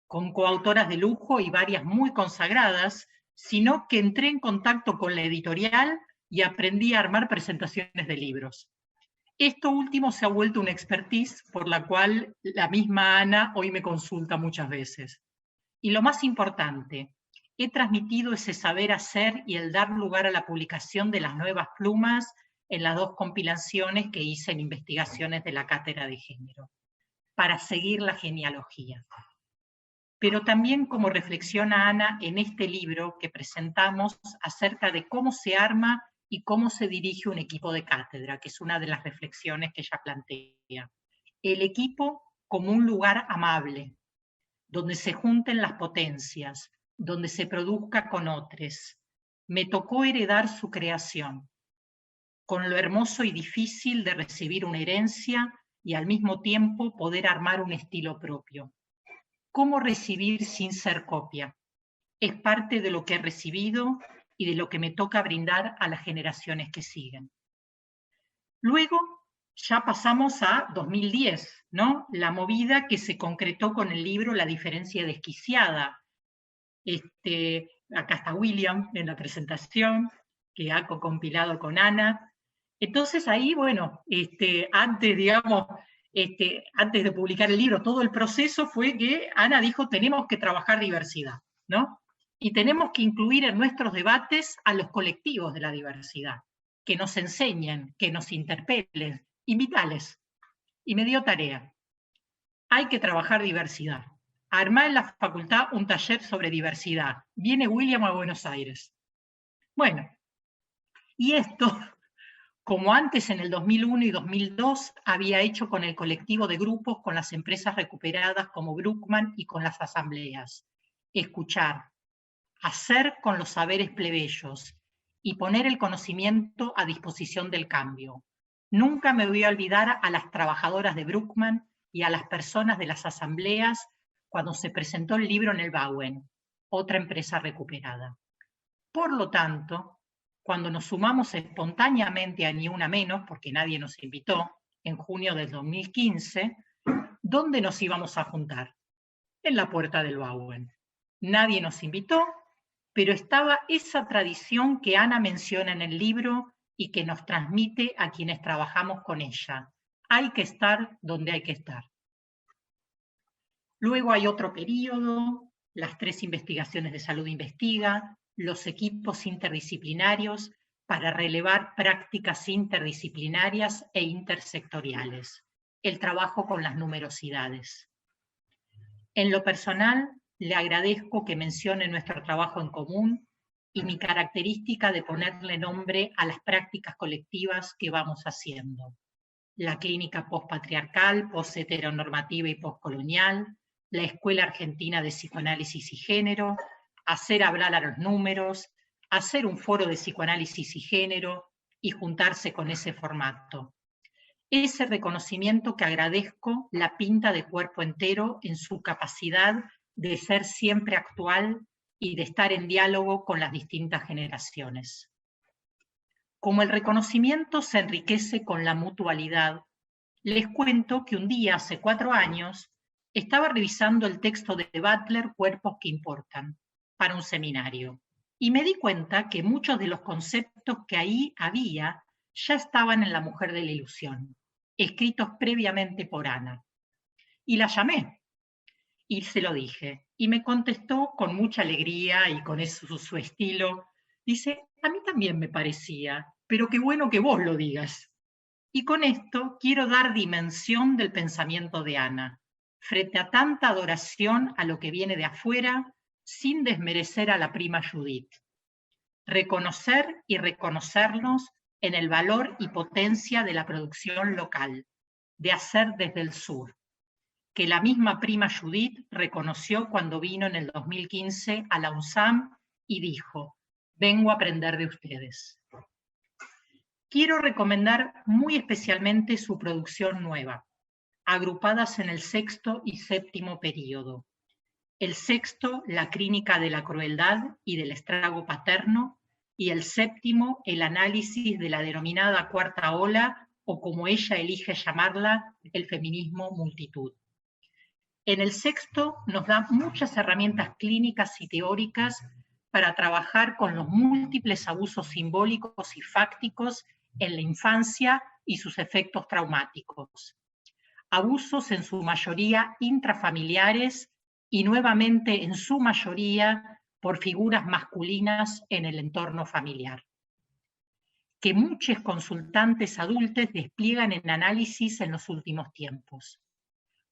con coautoras de lujo y varias muy consagradas, sino que entré en contacto con la editorial y aprendí a armar presentaciones de libros. Esto último se ha vuelto una expertise por la cual la misma Ana hoy me consulta muchas veces. Y lo más importante, he transmitido ese saber hacer y el dar lugar a la publicación de las nuevas plumas en las dos compilaciones que hice en investigaciones de la Cátedra de Género, para seguir la genealogía. Pero también como reflexiona Ana en este libro que presentamos acerca de cómo se arma y cómo se dirige un equipo de cátedra, que es una de las reflexiones que ella plantea. El equipo como un lugar amable, donde se junten las potencias, donde se produzca con otros. Me tocó heredar su creación, con lo hermoso y difícil de recibir una herencia y al mismo tiempo poder armar un estilo propio. ¿Cómo recibir sin ser copia? Es parte de lo que he recibido y de lo que me toca brindar a las generaciones que siguen. Luego ya pasamos a 2010, ¿no? La movida que se concretó con el libro La diferencia desquiciada. Acá está William en la presentación, que ha compilado con Ana. Entonces ahí, bueno, antes de publicar el libro, todo el proceso fue que Ana dijo, tenemos que trabajar diversidad, ¿no? Y tenemos que incluir en nuestros debates a los colectivos de la diversidad, que nos enseñen, que nos interpelen, invitales. Y me dio tarea. Hay que trabajar diversidad. Armar en la facultad un taller sobre diversidad. Viene William a Buenos Aires. Bueno, y esto, como antes en el 2001 y 2002 había hecho con el colectivo de grupos, con las empresas recuperadas como Bruckmann y con las asambleas. Escuchar, hacer con los saberes plebeyos y poner el conocimiento a disposición del cambio. Nunca me voy a olvidar a las trabajadoras de Bruckmann y a las personas de las asambleas cuando se presentó el libro en el Bauen, otra empresa recuperada. Por lo tanto, cuando nos sumamos espontáneamente a Ni Una Menos, porque nadie nos invitó, en junio del 2015, ¿dónde nos íbamos a juntar? En la puerta del Bauen. Nadie nos invitó, pero estaba esa tradición que Ana menciona en el libro y que nos transmite a quienes trabajamos con ella. Hay que estar donde hay que estar. Luego hay otro periodo, las 3 investigaciones de Salud Investiga, los equipos interdisciplinarios para relevar prácticas interdisciplinarias e intersectoriales, el trabajo con las numerosidades. En lo personal, le agradezco que mencione nuestro trabajo en común y mi característica de ponerle nombre a las prácticas colectivas que vamos haciendo. La clínica postpatriarcal, posheteronormativa y postcolonial, la Escuela Argentina de Psicoanálisis y Género, hacer hablar a los números, hacer un foro de psicoanálisis y género y juntarse con ese formato. Ese reconocimiento que agradezco la pinta de cuerpo entero en su capacidad de ser siempre actual y de estar en diálogo con las distintas generaciones. Como el reconocimiento se enriquece con la mutualidad, les cuento que un día, hace 4 años, estaba revisando el texto de Butler, Cuerpos que Importan, para un seminario, y me di cuenta que muchos de los conceptos que ahí había ya estaban en La mujer de la ilusión, escritos previamente por Ana. Y la llamé, y se lo dije, y me contestó con mucha alegría y con su estilo. Dice, a mí también me parecía, pero qué bueno que vos lo digas. Y con esto quiero dar dimensión del pensamiento de Ana, frente a tanta adoración a lo que viene de afuera, sin desmerecer a la prima Judith. Reconocer y reconocernos en el valor y potencia de la producción local, de hacer desde el sur, que la misma prima Judith reconoció cuando vino en el 2015 a la UNSAM y dijo, vengo a aprender de ustedes. Quiero recomendar muy especialmente su producción nueva, agrupadas en el 6º y 7º período. El 6º, la clínica de la crueldad y del estrago paterno, y el 7º, el análisis de la denominada cuarta ola, o como ella elige llamarla, el feminismo multitud. En el 6º nos da muchas herramientas clínicas y teóricas para trabajar con los múltiples abusos simbólicos y fácticos en la infancia y sus efectos traumáticos. Abusos en su mayoría intrafamiliares y nuevamente en su mayoría por figuras masculinas en el entorno familiar, que muchos consultantes adultos despliegan en análisis en los últimos tiempos.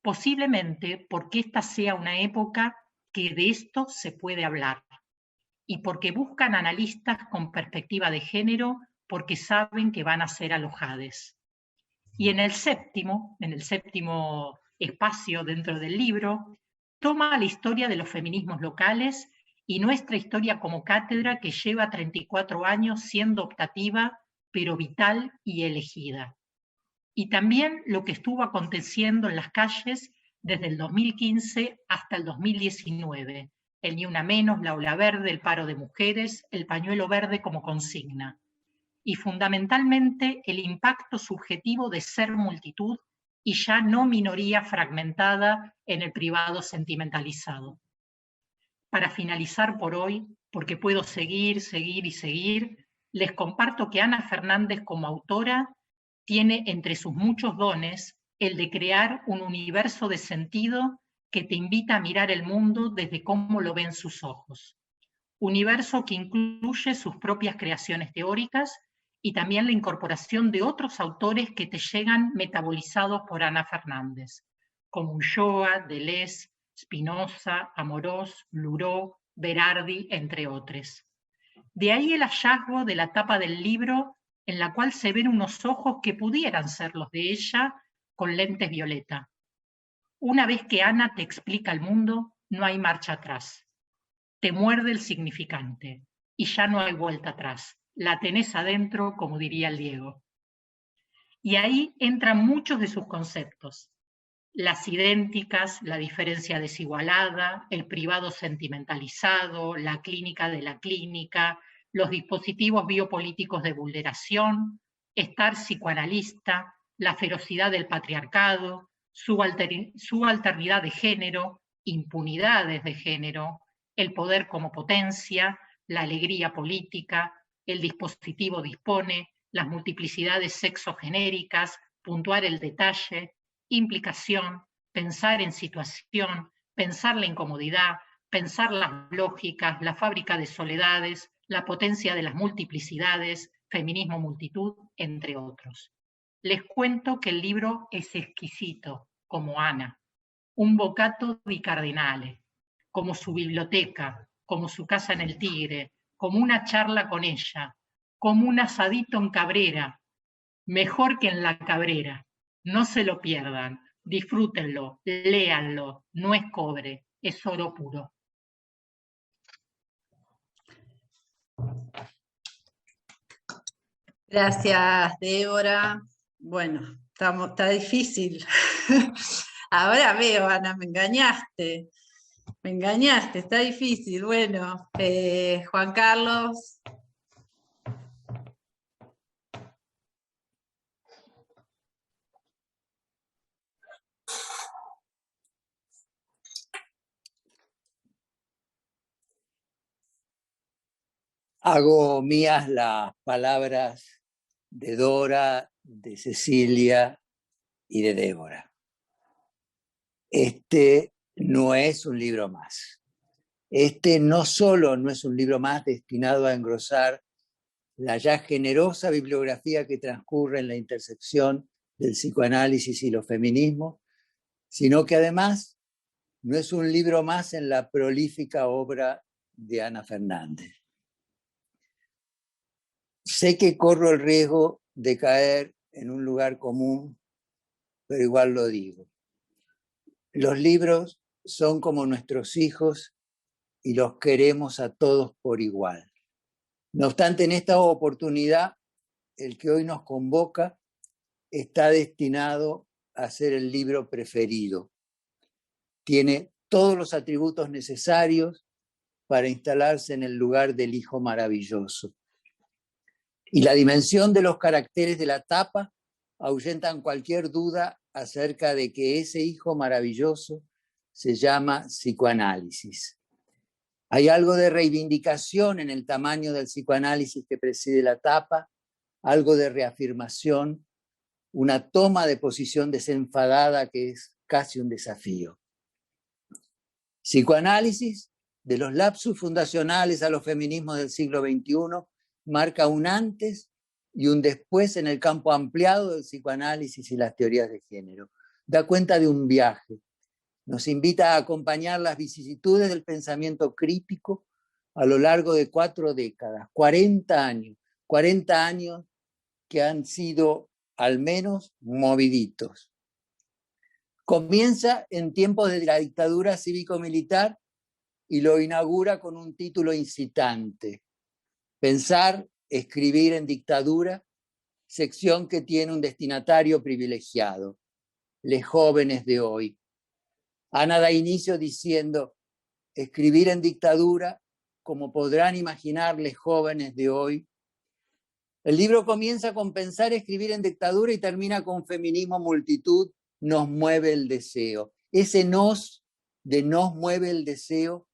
Posiblemente porque esta sea una época que de esto se puede hablar y porque buscan analistas con perspectiva de género porque saben que van a ser alojades. Y en el séptimo espacio dentro del libro, toma la historia de los feminismos locales y nuestra historia como cátedra que lleva 34 años siendo optativa, pero vital y elegida. Y también lo que estuvo aconteciendo en las calles desde el 2015 hasta el 2019, el Ni Una Menos, la ola verde, el paro de mujeres, el pañuelo verde como consigna. Y fundamentalmente el impacto subjetivo de ser multitud y ya no minoría fragmentada en el privado sentimentalizado. Para finalizar por hoy, porque puedo seguir, les comparto que Ana Fernández como autora tiene entre sus muchos dones el de crear un universo de sentido que te invita a mirar el mundo desde cómo lo ven sus ojos. Universo que incluye sus propias creaciones teóricas y también la incorporación de otros autores que te llegan metabolizados por Ana Fernández, como Ulloa, Deleuze, Spinoza, Amorós, Luró, Berardi, entre otros. De ahí el hallazgo de la tapa del libro en la cual se ven unos ojos que pudieran ser los de ella con lentes violeta. Una vez que Ana te explica el mundo, no hay marcha atrás. Te muerde el significante y ya no hay vuelta atrás. La tenés adentro, como diría el Diego. Y ahí entran muchos de sus conceptos. Las idénticas, la diferencia desigualada, el privado sentimentalizado, la clínica de la clínica, los dispositivos biopolíticos de vulneración, estar psicoanalista, la ferocidad del patriarcado, subalternidad de género, impunidades de género, el poder como potencia, la alegría política, el dispositivo dispone, las multiplicidades sexogenéricas, puntuar el detalle, implicación, pensar en situación, pensar la incomodidad, pensar las lógicas, la fábrica de soledades, la potencia de las multiplicidades, feminismo multitud, entre otros. Les cuento que el libro es exquisito, como Ana, un bocato di cardinale, como su biblioteca, como su casa en el Tigre, como una charla con ella, como un asadito en Cabrera, mejor que en la Cabrera. No se lo pierdan, disfrútenlo, léanlo, no es cobre, es oro puro. Gracias, Débora. Bueno, está difícil. Ahora veo, Ana, me engañaste. Me engañaste, está difícil. Bueno, Juan Carlos. Hago mías las palabras de Dora, de Cecilia y de Débora. Este no es un libro más. Este no solo no es un libro más destinado a engrosar la ya generosa bibliografía que transcurre en la intersección del psicoanálisis y los feminismos, sino que además no es un libro más en la prolífica obra de Ana Fernández. Sé que corro el riesgo de caer en un lugar común, pero igual lo digo. Los libros son como nuestros hijos y los queremos a todos por igual. No obstante, en esta oportunidad, el que hoy nos convoca está destinado a ser el libro preferido. Tiene todos los atributos necesarios para instalarse en el lugar del hijo maravilloso. Y la dimensión de los caracteres de la tapa ahuyentan cualquier duda acerca de que ese hijo maravilloso se llama psicoanálisis. Hay algo de reivindicación en el tamaño del psicoanálisis que preside la tapa, algo de reafirmación, una toma de posición desenfadada que es casi un desafío. Psicoanálisis, de los lapsus fundacionales a los feminismos del siglo XXI, marca un antes y un después en el campo ampliado del psicoanálisis y las teorías de género. Da cuenta de un viaje. Nos invita a acompañar las vicisitudes del pensamiento crítico a lo largo de 4 décadas, 40 años que han sido al menos moviditos. Comienza en tiempos de la dictadura cívico-militar y lo inaugura con un título incitante: Pensar, escribir en dictadura, sección que tiene un destinatario privilegiado, les jóvenes de hoy. Ana da inicio diciendo: escribir en dictadura, como podrán imaginar les jóvenes de hoy. El libro comienza con Pensar, escribir en dictadura y termina con Feminismo, multitud, nos mueve el deseo. Ese nos de nos mueve el deseo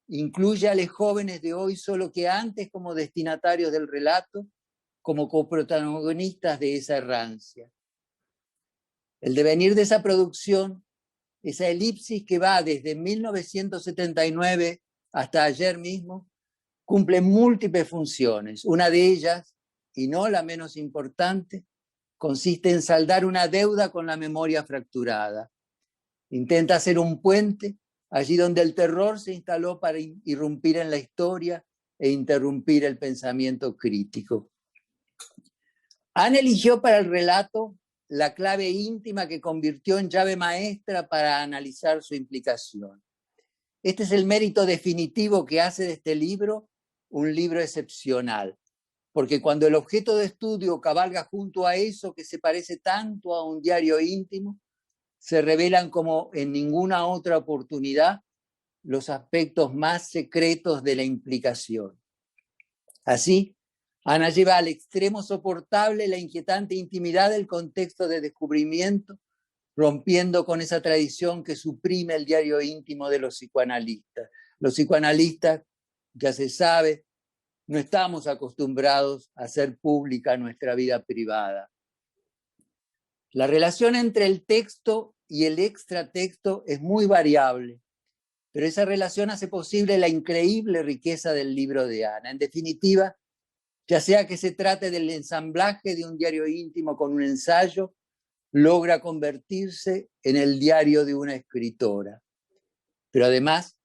incluye a los jóvenes de hoy, solo que antes como destinatarios del relato, como coprotagonistas de esa errancia. El devenir de esa producción, esa elipsis que va desde 1979 hasta ayer mismo, cumple múltiples funciones. Una de ellas, y no la menos importante, consiste en saldar una deuda con la memoria fracturada. Intenta hacer un puente allí donde el terror se instaló para irrumpir en la historia e interrumpir el pensamiento crítico. Ana eligió para el relato la clave íntima que convirtió en llave maestra para analizar su implicación. Este es el mérito definitivo que hace de este libro un libro excepcional, porque cuando el objeto de estudio cabalga junto a eso que se parece tanto a un diario íntimo, se revelan como en ninguna otra oportunidad los aspectos más secretos de la implicación. Así, Ana lleva al extremo soportable la inquietante intimidad del contexto de descubrimiento, rompiendo con esa tradición que suprime el diario íntimo de los psicoanalistas. Los psicoanalistas, ya se sabe, no estamos acostumbrados a hacer pública nuestra vida privada. La relación entre el texto y el extratexto es muy variable, pero esa relación hace posible la increíble riqueza del libro de Ana. En definitiva, ya sea que se trate del ensamblaje de un diario íntimo con un ensayo, logra convertirse en el diario de una escritora. Pero además,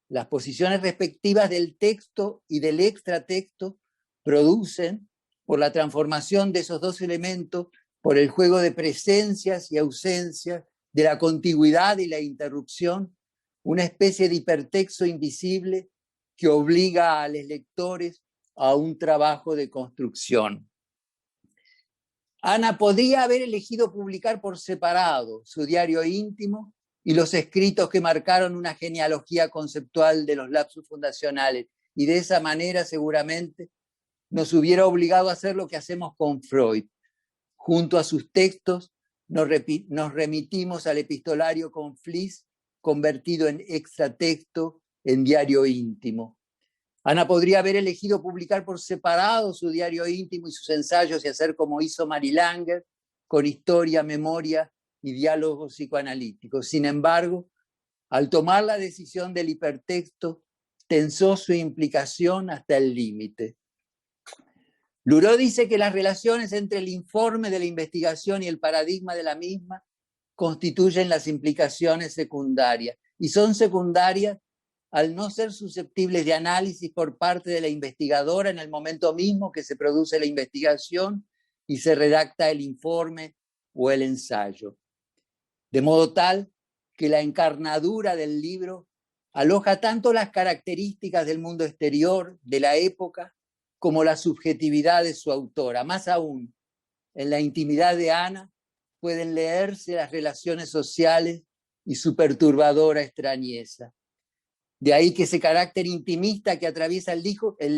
las posiciones respectivas del texto y del extratexto producen, por la transformación de esos dos elementos, por el juego de presencias y ausencias, de la contigüidad y la interrupción, una especie de hipertexto invisible que obliga a los lectores a un trabajo de construcción. Ana podría haber elegido publicar por separado su diario íntimo y los escritos que marcaron una genealogía conceptual de los lapsus fundacionales, y de esa manera seguramente nos hubiera obligado a hacer lo que hacemos con Freud. Junto a sus textos nos remitimos al epistolario con Fliess, convertido en extratexto en diario íntimo. Ana podría haber elegido publicar por separado su diario íntimo y sus ensayos y hacer como hizo Mary Langer, con historia, memoria y diálogos psicoanalíticos. Sin embargo, al tomar la decisión del hipertexto, tensó su implicación hasta el límite. Luró dice que las relaciones entre el informe de la investigación y el paradigma de la misma constituyen las implicaciones secundarias, y son secundarias al no ser susceptibles de análisis por parte de la investigadora en el momento mismo que se produce la investigación y se redacta el informe o el ensayo. De modo tal que la encarnadura del libro aloja tanto las características del mundo exterior, de la época, como la subjetividad de su autora. Más aún, en la intimidad de Ana pueden leerse las relaciones sociales y su perturbadora extrañeza. De ahí que ese carácter intimista que atraviesa el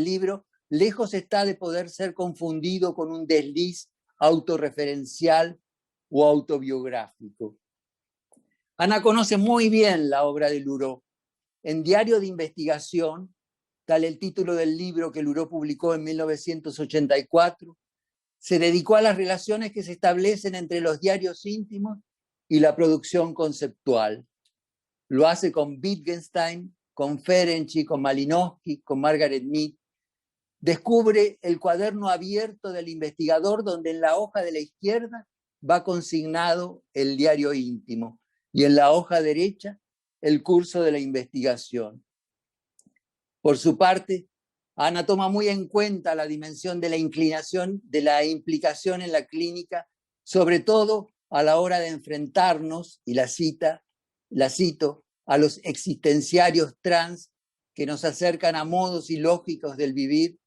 libro, lejos está de poder ser confundido con un desliz autorreferencial o autobiográfico. Ana conoce muy bien la obra de Luró. En Diario de Investigación, tal el título del libro que Luró publicó en 1984, se dedicó a las relaciones que se establecen entre los diarios íntimos y la producción conceptual. Lo hace con Wittgenstein, con Ferenczi, con Malinowski, con Margaret Mead. Descubre el cuaderno abierto del investigador donde en la hoja de la izquierda va consignado el diario íntimo y en la hoja derecha el curso de la investigación. Por su parte, Ana toma muy en cuenta la dimensión de la inclinación, de la implicación en la clínica, sobre todo a la hora de enfrentarnos, y la cito, a los existenciarios trans que nos acercan a modos ilógicos del vivir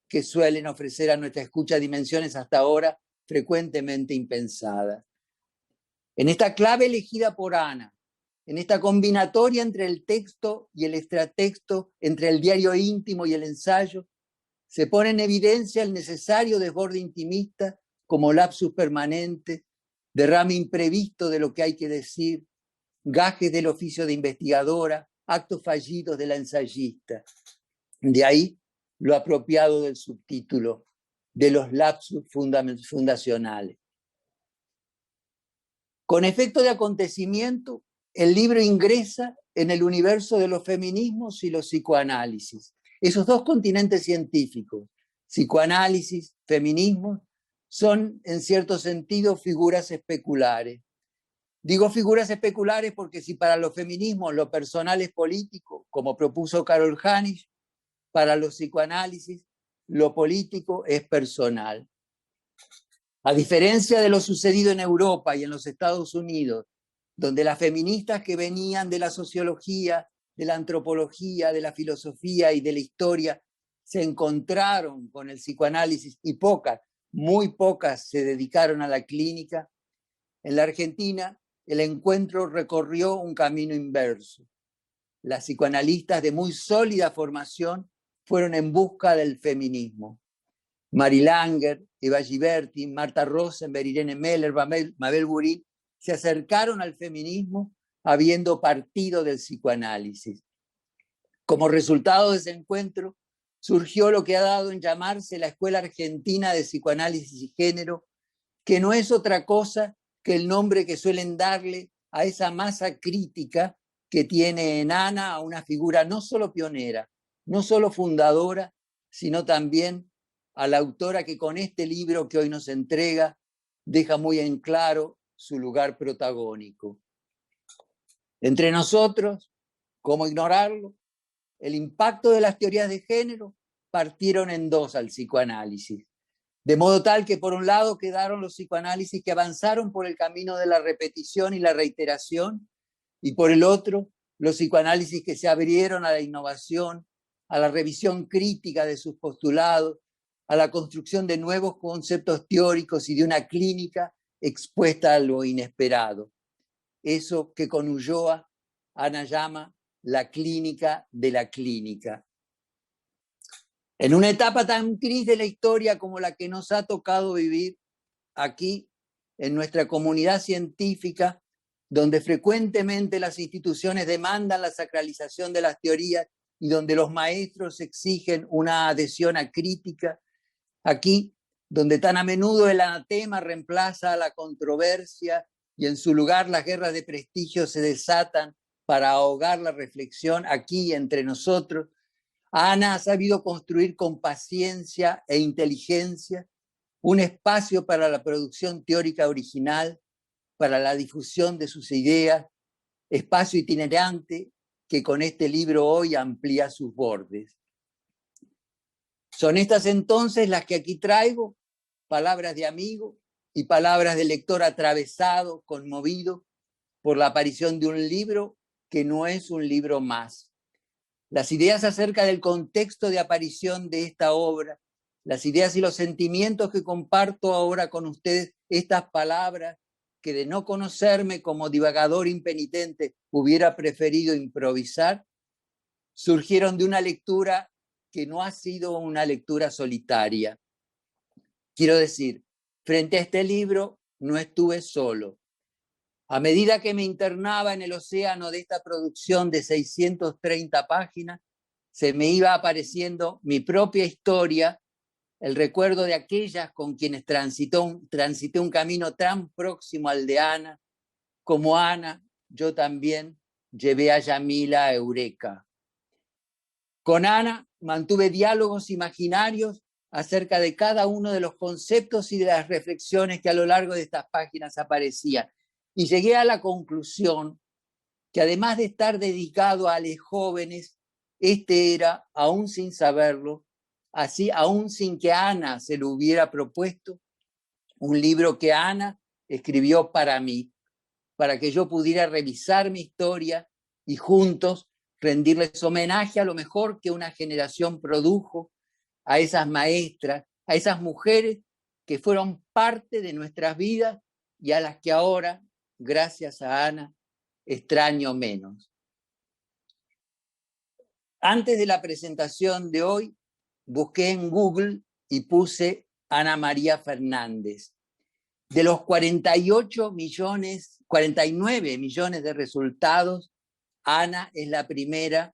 que suelen ofrecer a nuestra escucha dimensiones hasta ahora frecuentemente impensadas. En esta clave elegida por Ana, en esta combinatoria entre el texto y el extratexto, entre el diario íntimo y el ensayo, se pone en evidencia el necesario desborde intimista como lapsus permanente, derrame imprevisto de lo que hay que decir, gajes del oficio de investigadora, actos fallidos de la ensayista. De ahí lo apropiado del subtítulo, de los lapsus fundacionales. Con efecto de acontecimiento, el libro ingresa en el universo de los feminismos y los psicoanálisis. Esos dos continentes científicos, psicoanálisis, feminismo, son en cierto sentido figuras especulares. Digo figuras especulares porque si para los feminismos lo personal es político, como propuso Carol Hanisch, para los psicoanálisis lo político es personal. A diferencia de lo sucedido en Europa y en los Estados Unidos, donde las feministas que venían de la sociología, de la antropología, de la filosofía y de la historia, se encontraron con el psicoanálisis y pocas, muy pocas se dedicaron a la clínica, en la Argentina el encuentro recorrió un camino inverso. Las psicoanalistas de muy sólida formación fueron en busca del feminismo. Mary Langer, Eva Giberti, Marta Rosenberg, Irene Meller, Mabel Burin se acercaron al feminismo habiendo partido del psicoanálisis. Como resultado de ese encuentro, surgió lo que ha dado en llamarse la Escuela Argentina de Psicoanálisis y Género, que no es otra cosa que el nombre que suelen darle a esa masa crítica que tiene en Ana a una figura no solo pionera, no solo fundadora, sino también a la autora que con este libro que hoy nos entrega deja muy en claro su lugar protagónico. Entre nosotros, ¿cómo ignorarlo? El impacto de las teorías de género partieron en dos al psicoanálisis. De modo tal que por un lado quedaron los psicoanálisis que avanzaron por el camino de la repetición y la reiteración, y por el otro, los psicoanálisis que se abrieron a la innovación, a la revisión crítica de sus postulados, a la construcción de nuevos conceptos teóricos y de una clínica expuesta a lo inesperado. Eso que con Ulloa Ana llama la clínica de la clínica. En una etapa tan gris de la historia como la que nos ha tocado vivir aquí, en nuestra comunidad científica, donde frecuentemente las instituciones demandan la sacralización de las teorías y donde los maestros exigen una adhesión acrítica, aquí, donde tan a menudo el anatema reemplaza a la controversia y en su lugar las guerras de prestigio se desatan para ahogar la reflexión aquí entre nosotros, Ana ha sabido construir con paciencia e inteligencia un espacio para la producción teórica original, para la difusión de sus ideas, espacio itinerante que con este libro hoy amplía sus bordes. Son estas entonces las que aquí traigo, palabras de amigo y palabras de lector atravesado, conmovido por la aparición de un libro que no es un libro más. Las ideas acerca del contexto de aparición de esta obra, las ideas y los sentimientos que comparto ahora con ustedes, estas palabras que de no conocerme como divagador impenitente hubiera preferido improvisar, surgieron de una lectura que no ha sido una lectura solitaria. Quiero decir, frente a este libro no estuve solo. A medida que me internaba en el océano de esta producción de 630 páginas, se me iba apareciendo mi propia historia, el recuerdo de aquellas con quienes transité un camino tan próximo al de Ana. Como Ana, yo también llevé a Yamila a Eureka. Con Ana mantuve diálogos imaginarios acerca de cada uno de los conceptos y de las reflexiones que a lo largo de estas páginas aparecían. Y llegué a la conclusión que además de estar dedicado a los jóvenes, este era, aún sin saberlo, así aún sin que Ana se lo hubiera propuesto, un libro que Ana escribió para mí, para que yo pudiera revisar mi historia y juntos rendirles homenaje a lo mejor que una generación produjo, a esas maestras, a esas mujeres que fueron parte de nuestras vidas y a las que ahora, gracias a Ana, extraño menos. Antes de la presentación de hoy, busqué en Google y puse Ana María Fernández. De los 49 millones de resultados, Ana es la primera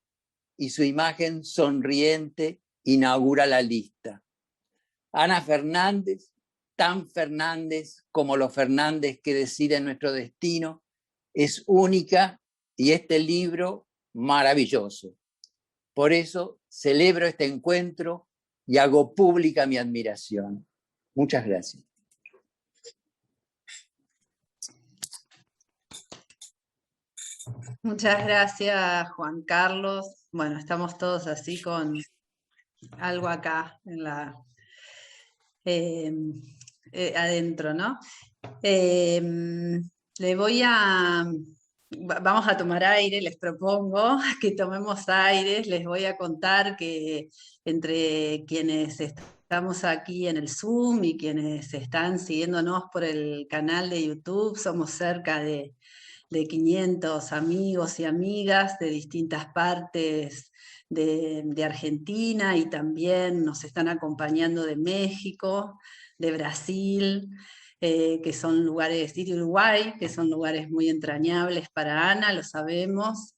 y su imagen sonriente inaugura la lista. Ana Fernández, tan Fernández como los Fernández que deciden nuestro destino, es única y este libro maravilloso. Por eso celebro este encuentro y hago pública mi admiración. Muchas gracias. Muchas gracias, Juan Carlos. Bueno, estamos todos así con algo acá en la adentro, ¿no? Vamos a tomar aire, les propongo que tomemos aire, les voy a contar que entre quienes estamos aquí en el Zoom y quienes están siguiéndonos por el canal de YouTube, somos cerca de 500 amigos y amigas de distintas partes de Argentina y también nos están acompañando de México, de Brasil, que son lugares, y de Uruguay, que son lugares muy entrañables para Ana, lo sabemos.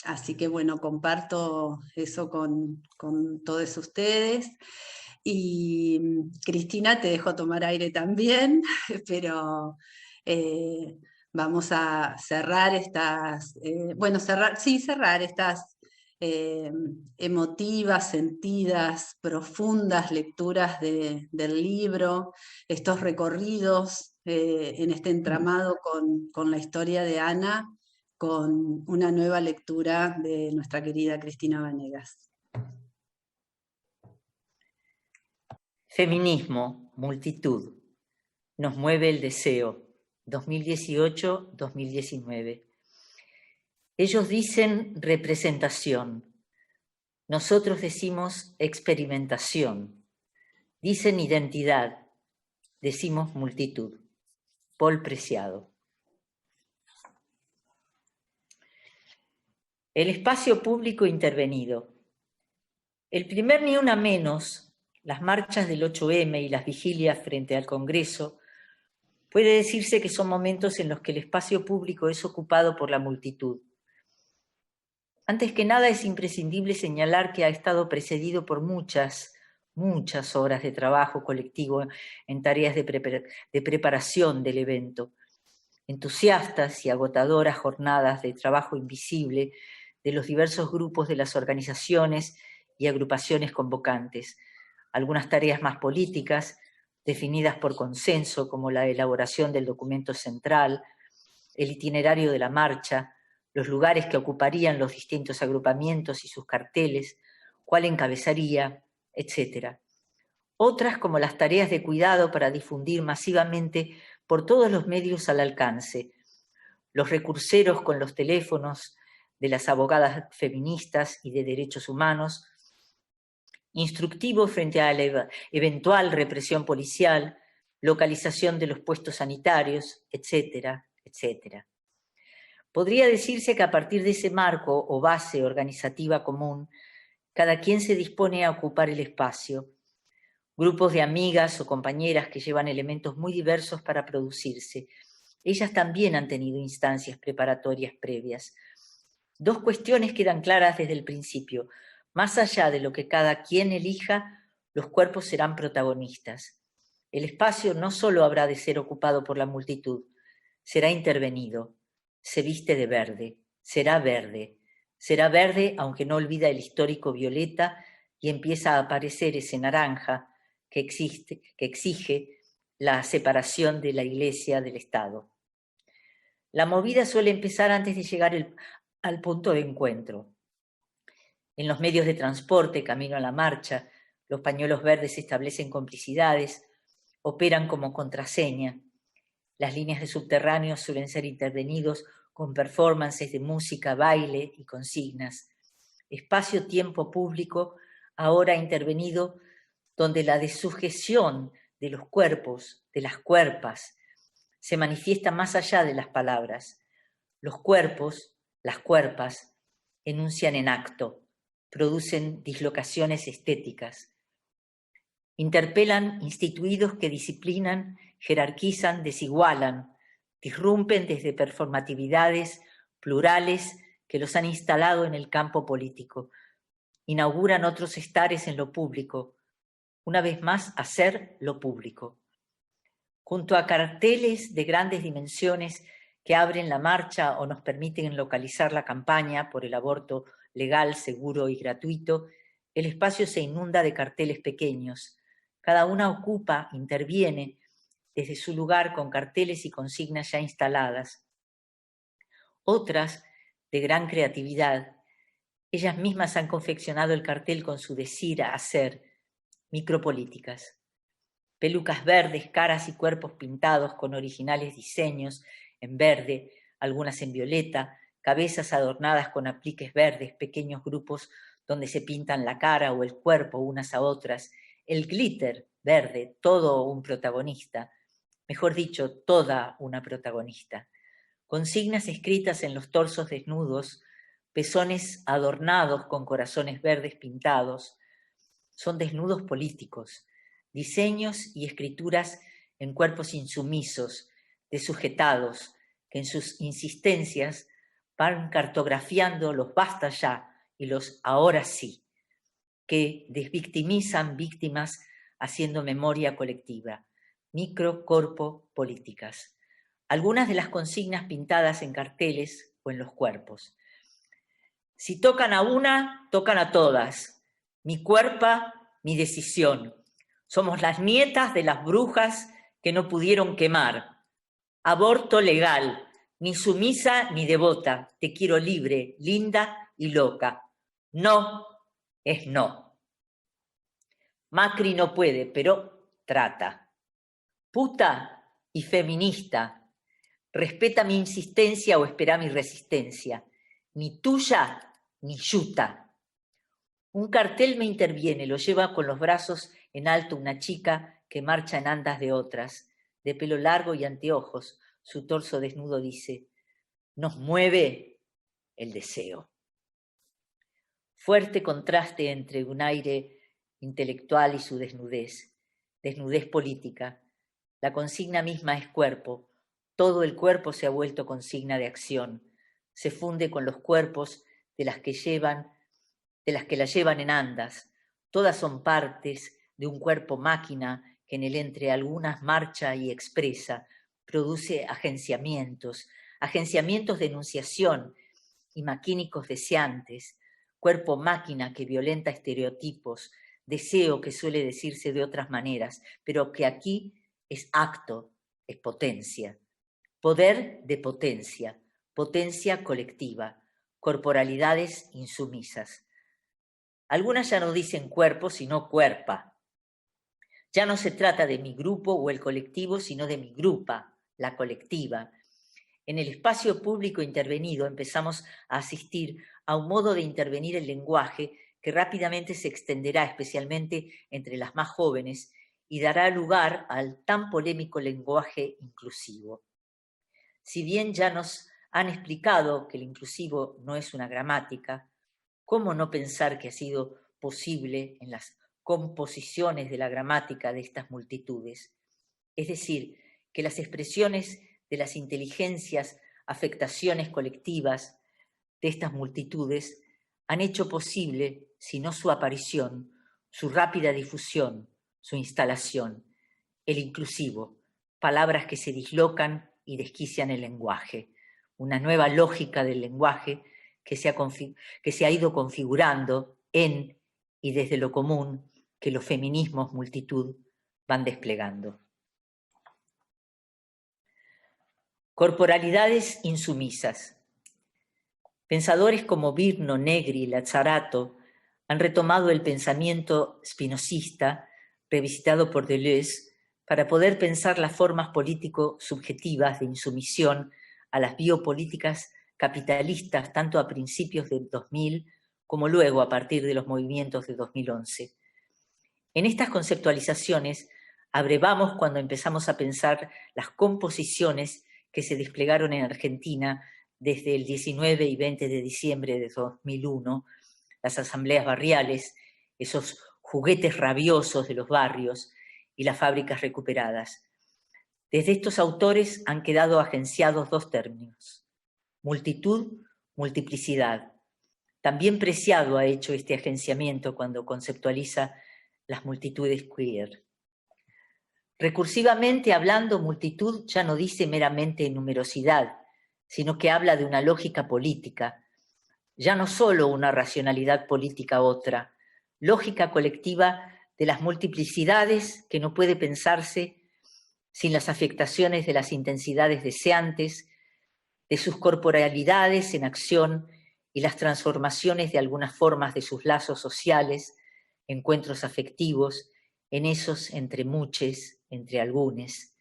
Así que bueno, comparto eso con todos ustedes. Y Cristina, te dejo tomar aire también, pero vamos a cerrar estas, cerrar estas emotivas, sentidas, profundas lecturas del libro, estos recorridos en este entramado con la historia de Ana, con una nueva lectura de nuestra querida Cristina Vanegas. Feminismo, multitud, nos mueve el deseo, 2018-2019. Ellos dicen representación, nosotros decimos experimentación. Dicen identidad, decimos multitud. Paul Preciado. El espacio público intervenido. El primer Ni Una Menos, las marchas del 8M y las vigilias frente al Congreso, puede decirse que son momentos en los que el espacio público es ocupado por la multitud. Antes que nada es imprescindible señalar que ha estado precedido por muchas horas de trabajo colectivo en tareas de preparación del evento, entusiastas y agotadoras jornadas de trabajo invisible de los diversos grupos de las organizaciones y agrupaciones convocantes, algunas tareas más políticas, definidas por consenso, como la elaboración del documento central, el itinerario de la marcha, los lugares que ocuparían los distintos agrupamientos y sus carteles, cuál encabezaría, etc. Otras como las tareas de cuidado para difundir masivamente por todos los medios al alcance, los recurseros con los teléfonos de las abogadas feministas y de derechos humanos, instructivo frente a la eventual represión policial, localización de los puestos sanitarios, etcétera, etcétera. Podría decirse que a partir de ese marco o base organizativa común, cada quien se dispone a ocupar el espacio. Grupos de amigas o compañeras que llevan elementos muy diversos para producirse. Ellas también han tenido instancias preparatorias previas. Dos cuestiones quedan claras desde el principio. Más allá de lo que cada quien elija, los cuerpos serán protagonistas. El espacio no solo habrá de ser ocupado por la multitud, será intervenido. Se viste de verde, será verde. Será verde aunque no olvida el histórico violeta y empieza a aparecer ese naranja que exige la separación de la Iglesia del Estado. La movida suele empezar antes de llegar al punto de encuentro. En los medios de transporte, camino a la marcha, los pañuelos verdes establecen complicidades, operan como contraseña. Las líneas de subterráneos suelen ser intervenidos con performances de música, baile y consignas. Espacio-tiempo público, ahora intervenido, donde la desujeción de los cuerpos, de las cuerpas, se manifiesta más allá de las palabras. Los cuerpos, las cuerpas, enuncian en acto, producen dislocaciones estéticas. Interpelan instituidos que disciplinan, jerarquizan, desigualan, disrumpen desde performatividades plurales que los han instalado en el campo político. Inauguran otros estares en lo público, una vez más hacer lo público. Junto a carteles de grandes dimensiones que abren la marcha o nos permiten localizar la campaña por el aborto legal, seguro y gratuito, el espacio se inunda de carteles pequeños. Cada una ocupa, interviene desde su lugar con carteles y consignas ya instaladas. Otras, de gran creatividad, ellas mismas han confeccionado el cartel con su decir, hacer, micropolíticas. Pelucas verdes, caras y cuerpos pintados con originales diseños en verde, algunas en violeta, cabezas adornadas con apliques verdes, pequeños grupos donde se pintan la cara o el cuerpo unas a otras, el glitter verde, todo un protagonista, mejor dicho, toda una protagonista. Consignas escritas en los torsos desnudos, pezones adornados con corazones verdes pintados, son desnudos políticos, diseños y escrituras en cuerpos insumisos, desujetados, que en sus insistencias van cartografiando los basta ya y los ahora sí, que desvictimizan víctimas haciendo memoria colectiva, micro, corpo, políticas. Algunas de las consignas pintadas en carteles o en los cuerpos. Si tocan a una, tocan a todas. Mi cuerpo, mi decisión. Somos las nietas de las brujas que no pudieron quemar. Aborto legal, ni sumisa ni devota. Te quiero libre, linda y loca. No es no. Macri no puede, pero trata. Puta y feminista. Respeta mi insistencia o espera mi resistencia. Ni tuya ni yuta. Un cartel me interviene, lo lleva con los brazos en alto una chica que marcha en andas de otras, de pelo largo y anteojos. Su torso desnudo dice: nos mueve el deseo. Fuerte contraste entre un aire intelectual y su desnudez, desnudez política. La consigna misma es cuerpo. Todo el cuerpo se ha vuelto consigna de acción. Se funde con los cuerpos de las que la llevan en andas. Todas son partes de un cuerpo máquina que en el entre algunas marcha y expresa, produce agenciamientos de enunciación y maquínicos deseantes, cuerpo máquina que violenta estereotipos, deseo que suele decirse de otras maneras, pero que aquí es acto, es potencia. Poder de potencia, potencia colectiva, corporalidades insumisas. Algunas ya no dicen cuerpo, sino cuerpa. Ya no se trata de mi grupo o el colectivo, sino de mi grupa, la colectiva. En el espacio público intervenido empezamos a asistir a un modo de intervenir el lenguaje que rápidamente se extenderá, especialmente entre las más jóvenes, y dará lugar al tan polémico lenguaje inclusivo. Si bien ya nos han explicado que el inclusivo no es una gramática, ¿cómo no pensar que ha sido posible en las composiciones de la gramática de estas multitudes? Es decir, que las expresiones de las inteligencias, afectaciones colectivas de estas multitudes han hecho posible, si no su aparición, su rápida difusión, su instalación, el inclusivo, palabras que se dislocan y desquician el lenguaje, una nueva lógica del lenguaje que se ha ido configurando en y desde lo común que los feminismos multitud van desplegando. Corporalidades insumisas. Pensadores como Virno, Negri, Lazzarato han retomado el pensamiento spinozista, revisitado por Deleuze, para poder pensar las formas político-subjetivas de insumisión a las biopolíticas capitalistas tanto a principios del 2000 como luego a partir de los movimientos de 2011. En estas conceptualizaciones abrevamos cuando empezamos a pensar las composiciones que se desplegaron en Argentina desde el 19 y 20 de diciembre de 2001, las asambleas barriales, esos juguetes rabiosos de los barrios y las fábricas recuperadas. Desde estos autores han quedado agenciados dos términos: multitud, multiplicidad. También Preciado ha hecho este agenciamiento cuando conceptualiza las multitudes queer. Recursivamente hablando, multitud ya no dice meramente numerosidad, sino que habla de una lógica política, ya no solo una racionalidad política otra, lógica colectiva de las multiplicidades que no puede pensarse sin las afectaciones de las intensidades deseantes, de sus corporalidades en acción y las transformaciones de algunas formas de sus lazos sociales, encuentros afectivos, en esos entre muchos, entre algunos.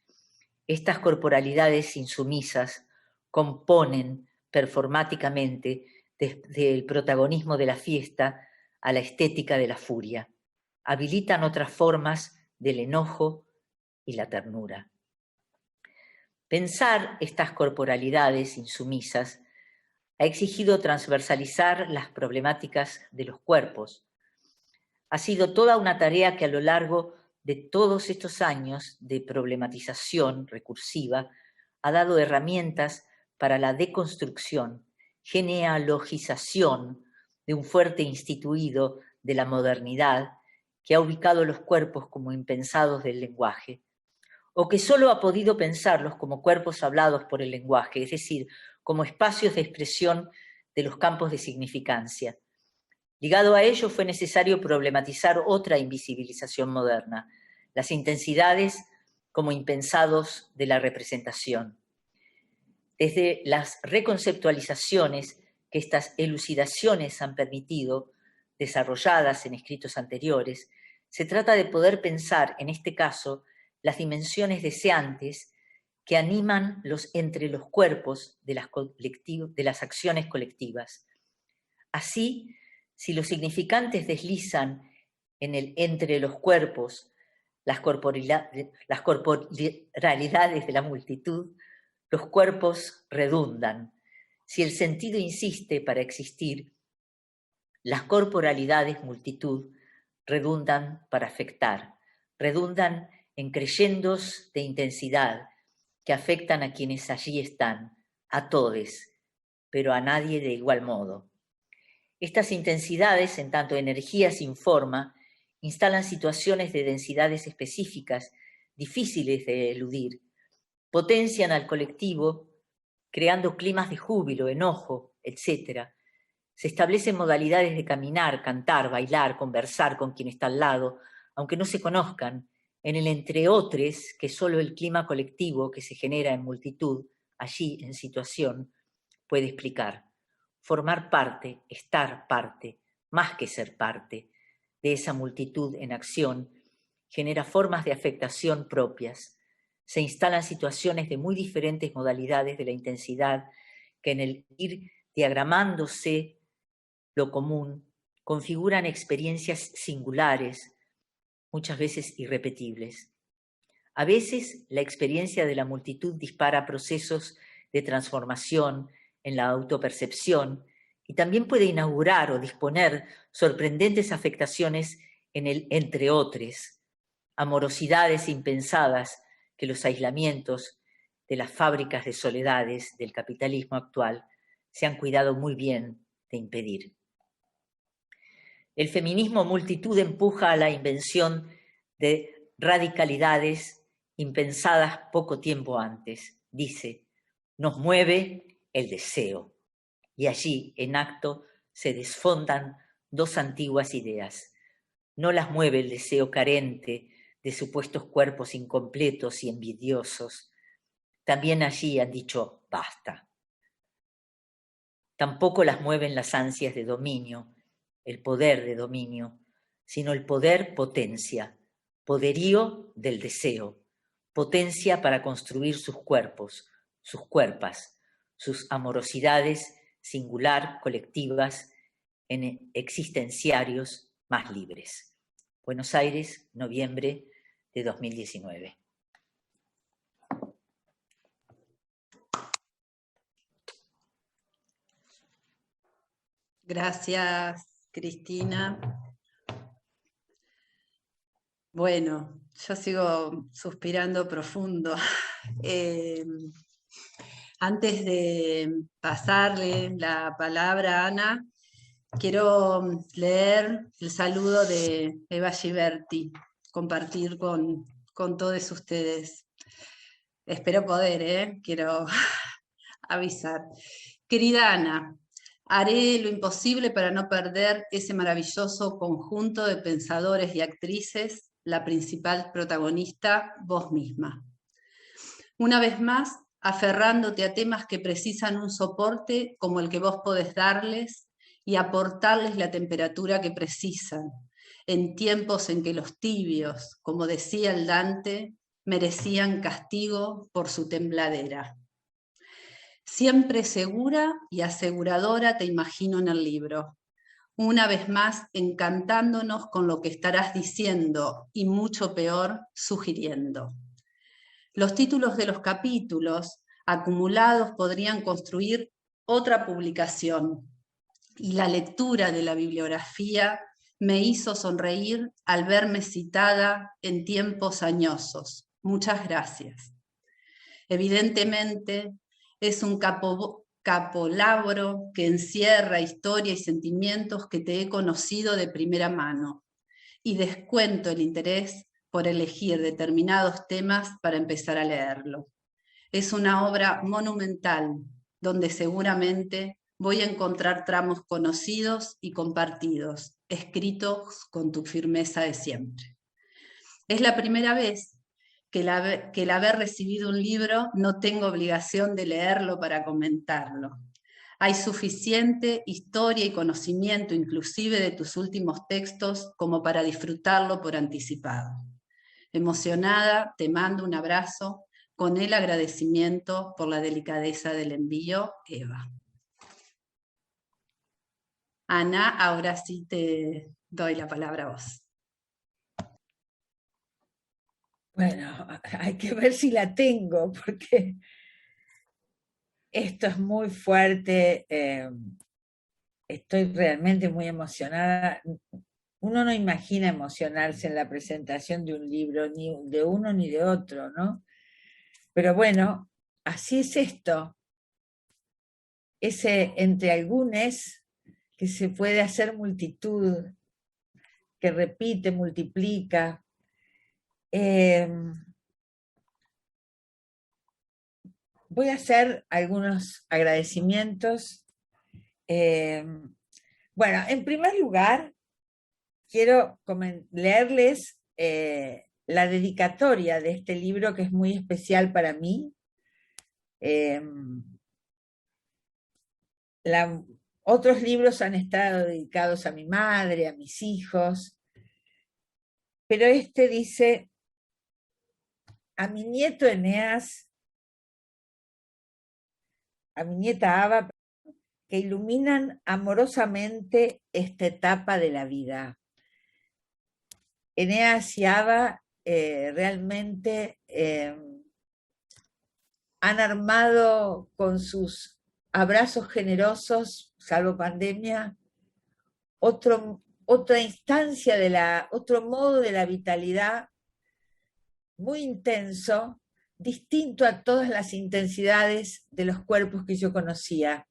Estas corporalidades insumisas componen performáticamente desde el protagonismo de la fiesta a la estética de la furia. Habilitan otras formas del enojo y la ternura. Pensar estas corporalidades insumisas ha exigido transversalizar las problemáticas de los cuerpos. Ha sido toda una tarea que a lo largo de todos estos años de problematización recursiva ha dado herramientas para la deconstrucción, genealogización de un fuerte instituido de la modernidad que ha ubicado los cuerpos como impensados del lenguaje, o que solo ha podido pensarlos como cuerpos hablados por el lenguaje, es decir, como espacios de expresión de los campos de significancia. Ligado a ello fue necesario problematizar otra invisibilización moderna, las intensidades como impensados de la representación. Desde las reconceptualizaciones que estas elucidaciones han permitido, desarrolladas en escritos anteriores, se trata de poder pensar, en este caso, las dimensiones deseantes que animan entre los cuerpos de las acciones colectivas. Así, Si los significantes deslizan entre los cuerpos, las corporalidades de la multitud, los cuerpos redundan. Si el sentido insiste para existir, las corporalidades multitud redundan para afectar, redundan en creyendos de intensidad que afectan a quienes allí están, a todes, pero a nadie de igual modo. Estas intensidades, en tanto energía sin forma, instalan situaciones de densidades específicas, difíciles de eludir, potencian al colectivo, creando climas de júbilo, enojo, etc. Se establecen modalidades de caminar, cantar, bailar, conversar con quien está al lado, aunque no se conozcan, en el entre otros que solo el clima colectivo que se genera en multitud, allí en situación, puede explicar. Formar parte, estar parte, más que ser parte de esa multitud en acción, genera formas de afectación propias. Se instalan situaciones de muy diferentes modalidades de la intensidad que en el ir diagramándose lo común configuran experiencias singulares, muchas veces irrepetibles. A veces la experiencia de la multitud dispara procesos de transformación en la autopercepción y también puede inaugurar o disponer sorprendentes afectaciones en el entre otros, amorosidades impensadas que los aislamientos de las fábricas de soledades del capitalismo actual se han cuidado muy bien de impedir. El feminismo multitud empuja a la invención de radicalidades impensadas poco tiempo antes. Dice, nos mueve el deseo. Y allí, en acto, se desfondan dos antiguas ideas. No las mueve el deseo carente de supuestos cuerpos incompletos y envidiosos. También allí han dicho, basta. Tampoco las mueven las ansias de dominio, el poder de dominio, sino el poder potencia, poderío del deseo, potencia para construir sus cuerpos, sus cuerpas, sus amorosidades singular, colectivas, en existenciarios más libres. Buenos Aires, noviembre de 2019. Gracias, Cristina. Bueno, yo sigo suspirando profundo. Antes de pasarle la palabra a Ana, quiero leer el saludo de Eva Giberti, compartir con todos ustedes. Espero poder, quiero avisar. Querida Ana, haré lo imposible para no perder ese maravilloso conjunto de pensadores y actrices, la principal protagonista, vos misma. Una vez más, aferrándote a temas que precisan un soporte como el que vos podés darles y aportarles la temperatura que precisan, en tiempos en que los tibios, como decía el Dante, merecían castigo por su tembladera. Siempre segura y aseguradora te imagino en el libro, una vez más encantándonos con lo que estarás diciendo y mucho peor, sugiriendo. Los títulos de los capítulos acumulados podrían construir otra publicación y la lectura de la bibliografía me hizo sonreír al verme citada en tiempos añosos. Muchas gracias. Evidentemente, es un capolabro que encierra historia y sentimientos que te he conocido de primera mano y descuento el interés por elegir determinados temas para empezar a leerlo. Es una obra monumental donde seguramente voy a encontrar tramos conocidos y compartidos, escritos con tu firmeza de siempre. Es la primera vez que el haber recibido un libro no tengo obligación de leerlo para comentarlo. Hay suficiente historia y conocimiento, inclusive de tus últimos textos, como para disfrutarlo por anticipado. Emocionada, te mando un abrazo, con el agradecimiento por la delicadeza del envío, Eva. Ana, ahora sí te doy la palabra a vos. Bueno, hay que ver si la tengo, porque esto es muy fuerte. Estoy realmente muy emocionada. Uno no imagina emocionarse en la presentación de un libro, ni de uno ni de otro, ¿no? Pero bueno, así es esto. Ese entre algunos que se puede hacer multitud, que repite, multiplica. Voy a hacer algunos agradecimientos. Bueno, en primer lugar, quiero leerles la dedicatoria de este libro que es muy especial para mí. Otros libros han estado dedicados a mi madre, a mis hijos, pero este dice: a mi nieto Eneas, a mi nieta Ava, que iluminan amorosamente esta etapa de la vida. Eneas y Ava realmente han armado con sus abrazos generosos, salvo pandemia, otra instancia, otro modo de la vitalidad muy intenso, distinto a todas las intensidades de los cuerpos que yo conocía.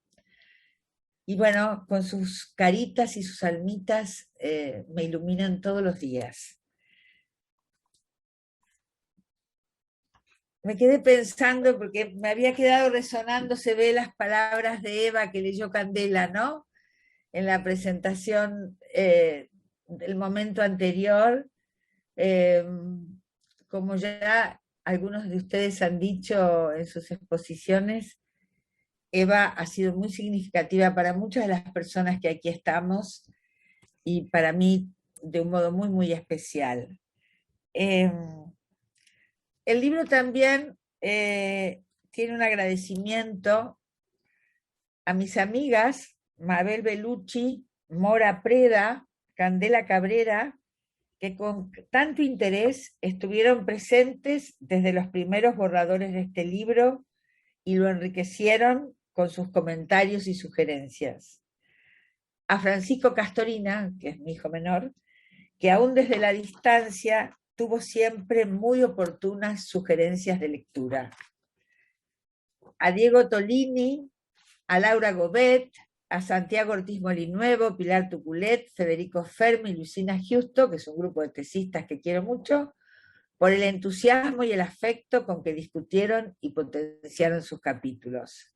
Y bueno, con sus caritas y sus almitas me iluminan todos los días. Me quedé pensando, porque me había quedado resonando, se ve las palabras de Eva que leyó Candela, ¿no? En la presentación del momento anterior. Como ya algunos de ustedes han dicho en sus exposiciones, Eva ha sido muy significativa para muchas de las personas que aquí estamos y para mí de un modo muy, muy especial. El libro también tiene un agradecimiento a mis amigas Mabel Bellucci, Mora Preda, Candela Cabrera, que con tanto interés estuvieron presentes desde los primeros borradores de este libro y lo enriquecieron con sus comentarios y sugerencias. A Francisco Castorina, que es mi hijo menor, que aún desde la distancia tuvo siempre muy oportunas sugerencias de lectura. A Diego Tolini, a Laura Gobet, a Santiago Ortiz Molinuevo, Pilar Tuculet, Federico Fermi y Luisina Justo, que es un grupo de tesistas que quiero mucho, por el entusiasmo y el afecto con que discutieron y potenciaron sus capítulos.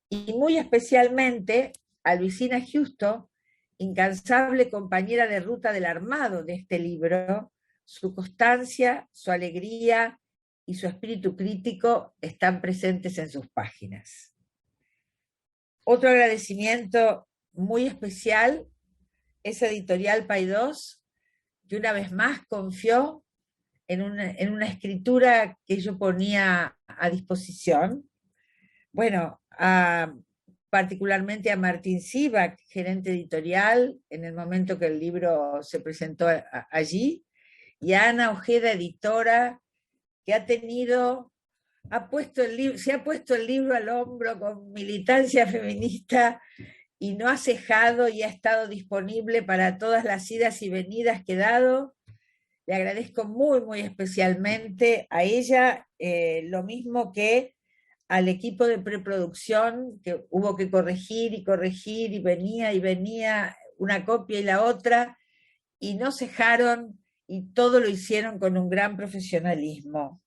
Y muy especialmente a Luisina Justo, incansable compañera de ruta del armado de este libro. Su constancia, su alegría y su espíritu crítico están presentes en sus páginas. Otro agradecimiento muy especial es Editorial Paidós, que una vez más confió en una escritura que yo ponía a disposición. Bueno, particularmente a Martín Sivak, gerente editorial, en el momento que el libro se presentó allí, y a Ana Ojeda, editora, que se ha puesto el libro al hombro con militancia feminista y no ha cejado y ha estado disponible para todas las idas y venidas que he dado. Le agradezco muy, muy especialmente a ella, lo mismo que al equipo de preproducción, que hubo que corregir y venía una copia y la otra, y no cejaron y todo lo hicieron con un gran profesionalismo.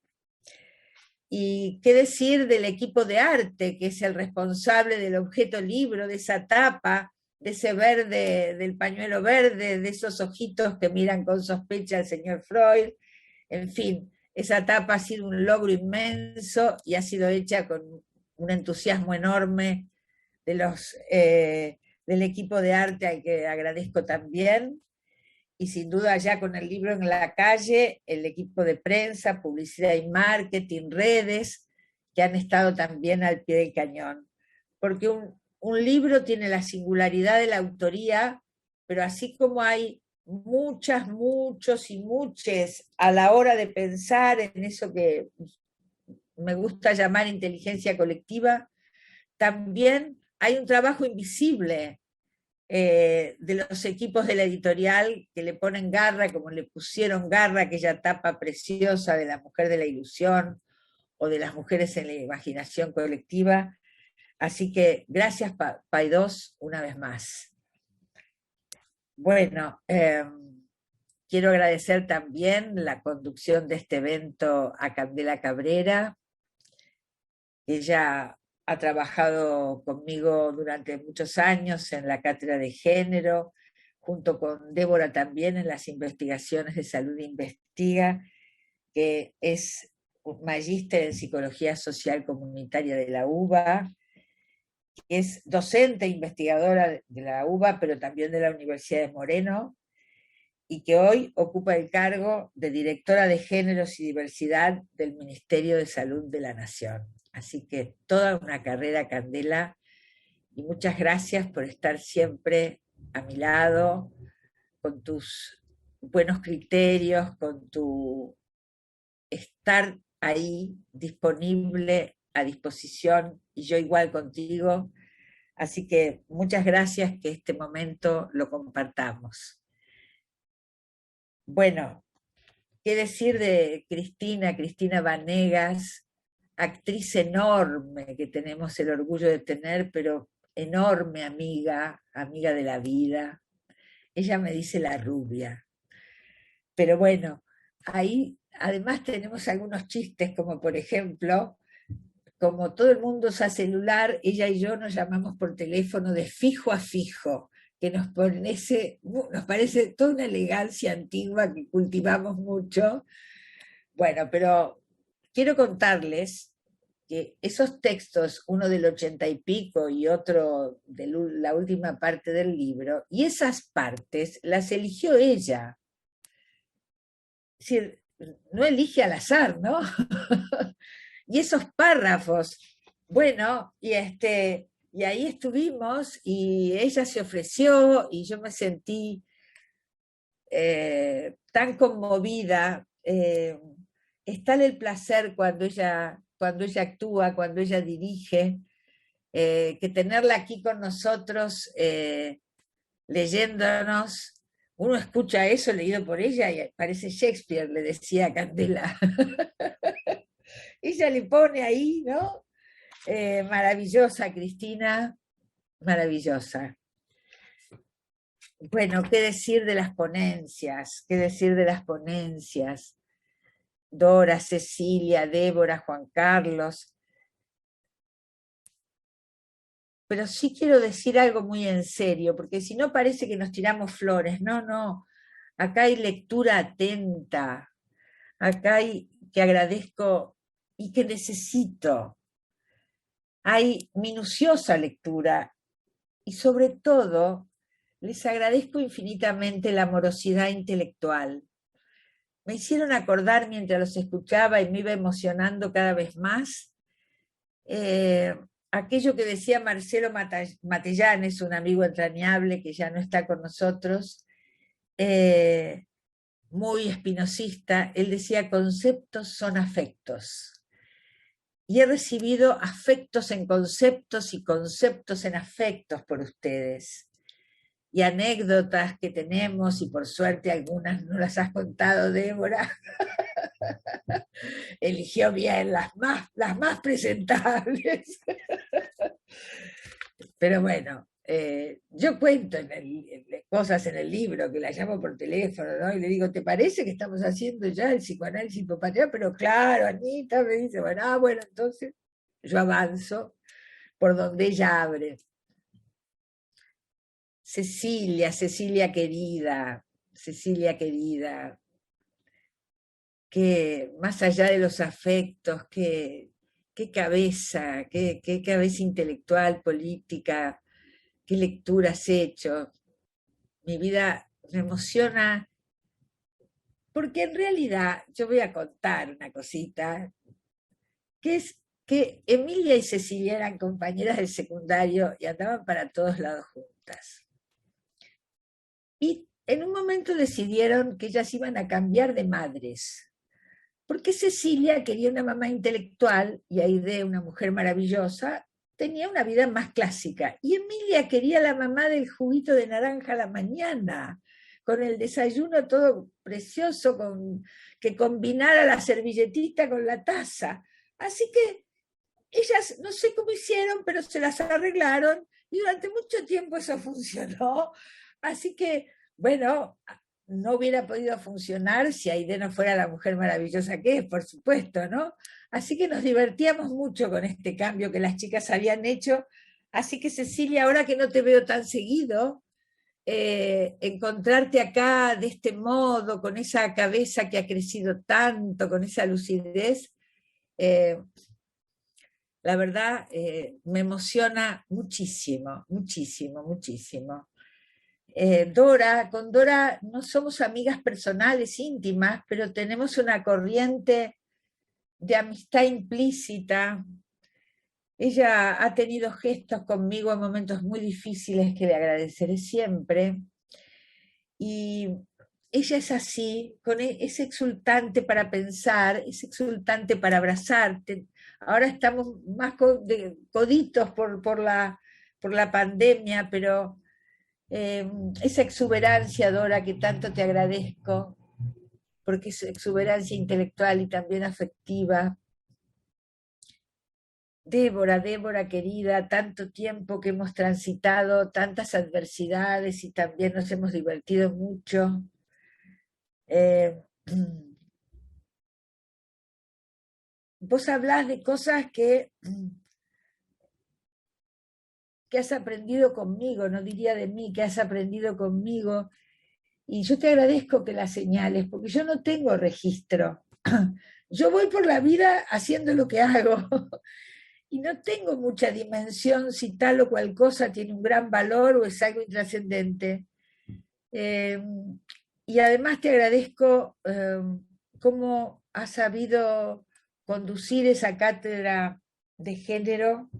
Y qué decir del equipo de arte, que es el responsable del objeto libro, de esa tapa, de ese verde, del pañuelo verde, de esos ojitos que miran con sospecha al señor Freud. En fin, esa tapa ha sido un logro inmenso y ha sido hecha con un entusiasmo enorme del equipo de arte, al que agradezco también. Y sin duda ya con el libro en la calle, el equipo de prensa, publicidad y marketing, redes, que han estado también al pie del cañón. Porque un libro tiene la singularidad de la autoría, pero así como hay muchas, muchos y muchas a la hora de pensar en eso que me gusta llamar inteligencia colectiva, también hay un trabajo invisible de los equipos de la editorial que le ponen garra, como le pusieron garra a aquella tapa preciosa de La mujer de la ilusión o de las mujeres en la imaginación colectiva. Así que gracias, Paidós, una vez más. Bueno, quiero agradecer también la conducción de este evento a Candela Cabrera. Ella ha trabajado conmigo durante muchos años en la cátedra de género, junto con Débora también en las investigaciones de Salud Investiga, que es un magíster en Psicología Social Comunitaria de la UBA, que es docente e investigadora de la UBA, pero también de la Universidad de Moreno, y que hoy ocupa el cargo de directora de Géneros y Diversidad del Ministerio de Salud de la Nación. Así que toda una carrera, Candela, y muchas gracias por estar siempre a mi lado, con tus buenos criterios, con tu estar ahí disponible, a disposición, y yo igual contigo. Así que muchas gracias, que este momento lo compartamos. Bueno, ¿qué decir de Cristina Vanegas? Actriz enorme que tenemos el orgullo de tener, pero enorme amiga de la vida. Ella me dice la rubia. Pero bueno, ahí además tenemos algunos chistes, como por ejemplo, como todo el mundo usa celular, ella y yo nos llamamos por teléfono de fijo a fijo, que nos parece toda una elegancia antigua que cultivamos mucho. Bueno, pero quiero contarles que esos textos, uno del 80 y pico y otro de la última parte del libro, y esas partes las eligió ella. Es decir, no elige al azar, ¿no? Y esos párrafos, bueno, y ahí estuvimos, y ella se ofreció, y yo me sentí tan conmovida. Es tal el placer cuando ella actúa, cuando ella dirige, que tenerla aquí con nosotros, leyéndonos. Uno escucha eso leído por ella y parece Shakespeare, le decía Candela. Ella le pone ahí, ¿no? Maravillosa, Cristina, maravillosa. Bueno, ¿qué decir de las ponencias? ¿Qué decir de las ponencias? Dora, Cecilia, Débora, Juan Carlos. Pero sí quiero decir algo muy en serio, porque si no parece que nos tiramos flores. No, no. Acá hay lectura atenta. Acá hay que agradezco y que necesito. Hay minuciosa lectura y sobre todo les agradezco infinitamente la amorosidad intelectual. Me hicieron acordar mientras los escuchaba y me iba emocionando cada vez más aquello que decía Marcelo Matellanes, un amigo entrañable que ya no está con nosotros, muy espinosista. Él decía: conceptos son afectos. Y he recibido afectos en conceptos y conceptos en afectos por ustedes. Y anécdotas que tenemos, y por suerte algunas no las has contado, Débora. Eligió bien las más presentables. Pero bueno, yo cuento cosas en el libro, que la llamo por teléfono, ¿no? Y le digo: ¿te parece que estamos haciendo ya el psicoanálisis hipopatriarcal? Pero claro, Anita, me dice. Bueno, entonces yo avanzo por donde ella abre. Cecilia querida, que más allá de los afectos, qué cabeza, qué cabeza intelectual, política, qué lectura has hecho. Mi vida me emociona, porque en realidad yo voy a contar una cosita, que es que Emilia y Cecilia eran compañeras del secundario y andaban para todos lados juntas. Y en un momento decidieron que ellas iban a cambiar de madres, porque Cecilia quería una mamá intelectual y Aide, una mujer maravillosa, tenía una vida más clásica. Y Emilia quería la mamá del juguito de naranja a la mañana, con el desayuno todo precioso, que combinara la servilletita con la taza. Así que ellas, no sé cómo hicieron, pero se las arreglaron y durante mucho tiempo eso funcionó. Así que, bueno, no hubiera podido funcionar si Aide no fuera la mujer maravillosa que es, por supuesto, ¿no? Así que nos divertíamos mucho con este cambio que las chicas habían hecho. Así que, Cecilia, ahora que no te veo tan seguido, encontrarte acá de este modo, con esa cabeza que ha crecido tanto, con esa lucidez, la verdad me emociona muchísimo, muchísimo, muchísimo. Con Dora no somos amigas personales, íntimas, pero tenemos una corriente de amistad implícita. Ella ha tenido gestos conmigo en momentos muy difíciles que le agradeceré siempre. Y ella es así, es exultante para pensar, es exultante para abrazarte. Ahora estamos más coditos por la pandemia, pero esa exuberancia, Dora, que tanto te agradezco, porque es exuberancia intelectual y también afectiva. Débora querida, tanto tiempo que hemos transitado, tantas adversidades y también nos hemos divertido mucho. Vos hablás de cosas que has aprendido conmigo, no diría de mí, que has aprendido conmigo, y yo te agradezco que las señales, porque yo no tengo registro. Yo voy por la vida haciendo lo que hago, y no tengo mucha dimensión si tal o cual cosa tiene un gran valor o es algo intrascendente. Y además te agradezco cómo has sabido conducir esa cátedra de género,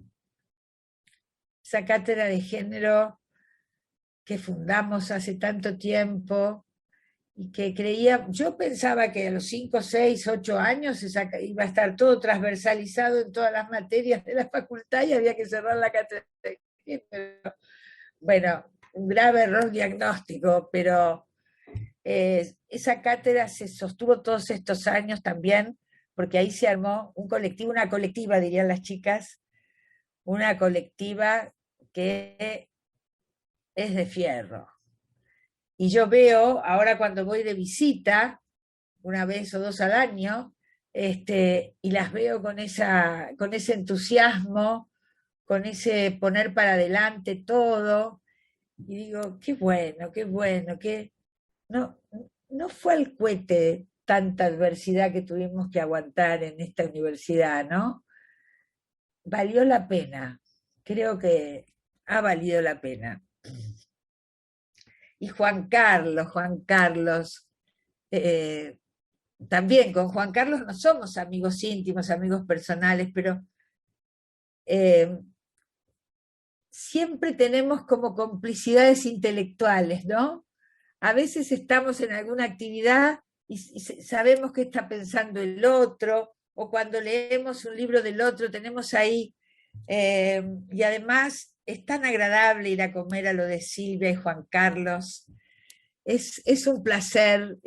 que fundamos hace tanto tiempo y que yo pensaba que a los 5, 6, 8 años iba a estar todo transversalizado en todas las materias de la facultad y había que cerrar la cátedra de género. Bueno, un grave error diagnóstico, pero esa cátedra se sostuvo todos estos años también, porque ahí se armó una colectiva, dirían las chicas, una colectiva que es de fierro. Y yo veo, ahora cuando voy de visita, una vez o dos al año, y las veo con ese entusiasmo, con ese poner para adelante todo, y digo, qué bueno, que no fue al cohete tanta adversidad que tuvimos que aguantar en esta universidad, ¿no? Valió la pena, creo que ha valido la pena. Y Juan Carlos, también con Juan Carlos no somos amigos íntimos, amigos personales, pero siempre tenemos como complicidades intelectuales, ¿no? A veces estamos en alguna actividad y sabemos qué está pensando el otro, o cuando leemos un libro del otro tenemos ahí, y además es tan agradable ir a comer a lo de Silvia y Juan Carlos, es un placer,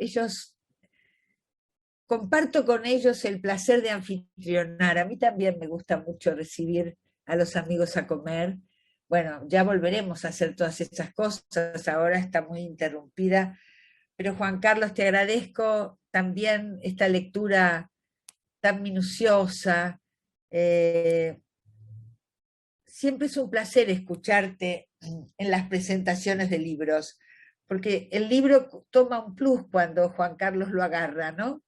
comparto con ellos el placer de anfitrionar. A mí también me gusta mucho recibir a los amigos a comer. Bueno, ya volveremos a hacer todas esas cosas, ahora está muy interrumpida, pero Juan Carlos, te agradezco también esta lectura tan minuciosa. Siempre es un placer escucharte en las presentaciones de libros, porque el libro toma un plus cuando Juan Carlos lo agarra, ¿no?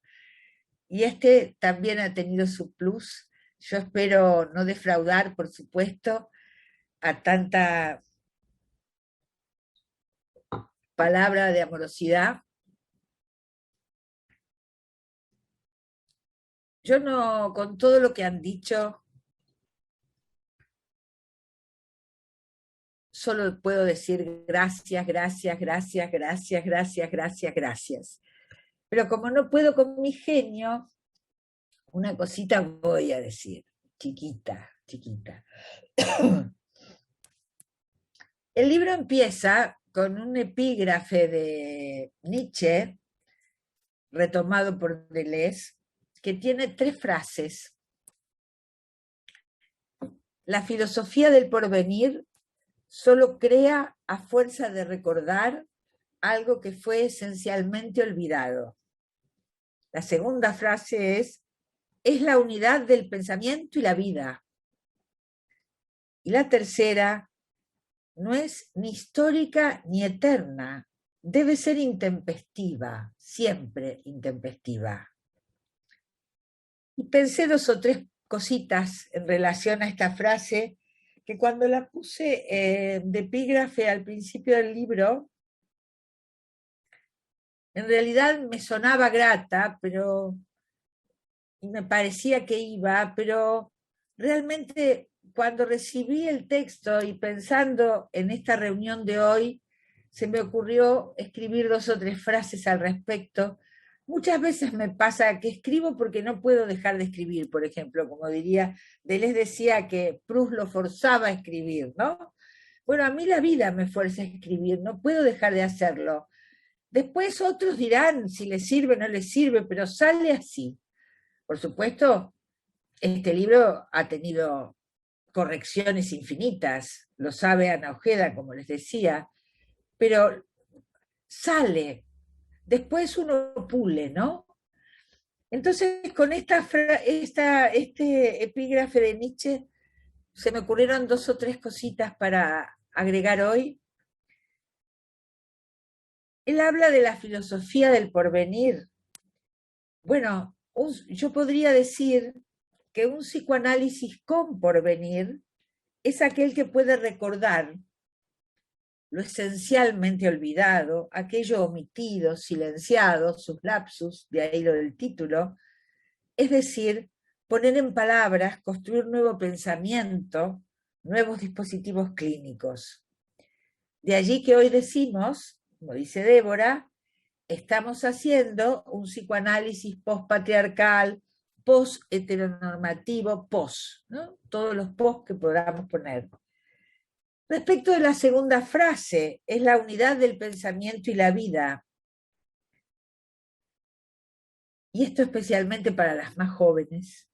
Y también ha tenido su plus. Yo espero no defraudar, por supuesto, a tanta palabra de amorosidad. Yo no, con todo lo que han dicho, solo puedo decir gracias, gracias, gracias, gracias, gracias, gracias, gracias. Pero como no puedo con mi genio, una cosita voy a decir, chiquita, chiquita. El libro empieza con un epígrafe de Nietzsche, retomado por Deleuze, que tiene 3 frases. La filosofía del porvenir solo crea a fuerza de recordar algo que fue esencialmente olvidado. La segunda frase es la unidad del pensamiento y la vida. Y la tercera, no es ni histórica ni eterna, debe ser intempestiva, siempre intempestiva. Y pensé 2 o 3 cositas en relación a esta frase, que cuando la puse de epígrafe al principio del libro, en realidad me sonaba grata, pero me parecía que iba, pero realmente cuando recibí el texto y pensando en esta reunión de hoy, se me ocurrió escribir 2 o 3 frases al respecto. Muchas veces me pasa que escribo porque no puedo dejar de escribir, por ejemplo, como diría, Deleuze decía que Proust lo forzaba a escribir, ¿no? Bueno, a mí la vida me fuerza a escribir, no puedo dejar de hacerlo. Después otros dirán si les sirve o no les sirve, pero sale así. Por supuesto, este libro ha tenido correcciones infinitas, lo sabe Ana Ojeda, como les decía, pero sale. Después uno pule, ¿no? Entonces, con este epígrafe de Nietzsche, se me ocurrieron 2 o 3 cositas para agregar hoy. Él habla de la filosofía del porvenir. Bueno, yo podría decir que un psicoanálisis con porvenir es aquel que puede recordar lo esencialmente olvidado, aquello omitido, silenciado, sus lapsus, de ahí lo del título, es decir, poner en palabras, construir nuevo pensamiento, nuevos dispositivos clínicos. De allí que hoy decimos, como dice Débora, estamos haciendo un psicoanálisis post-patriarcal, post-heteronormativo, ¿no? Todos los post que podamos poner. Respecto de la segunda frase, es la unidad del pensamiento y la vida. Y esto especialmente para las más jóvenes.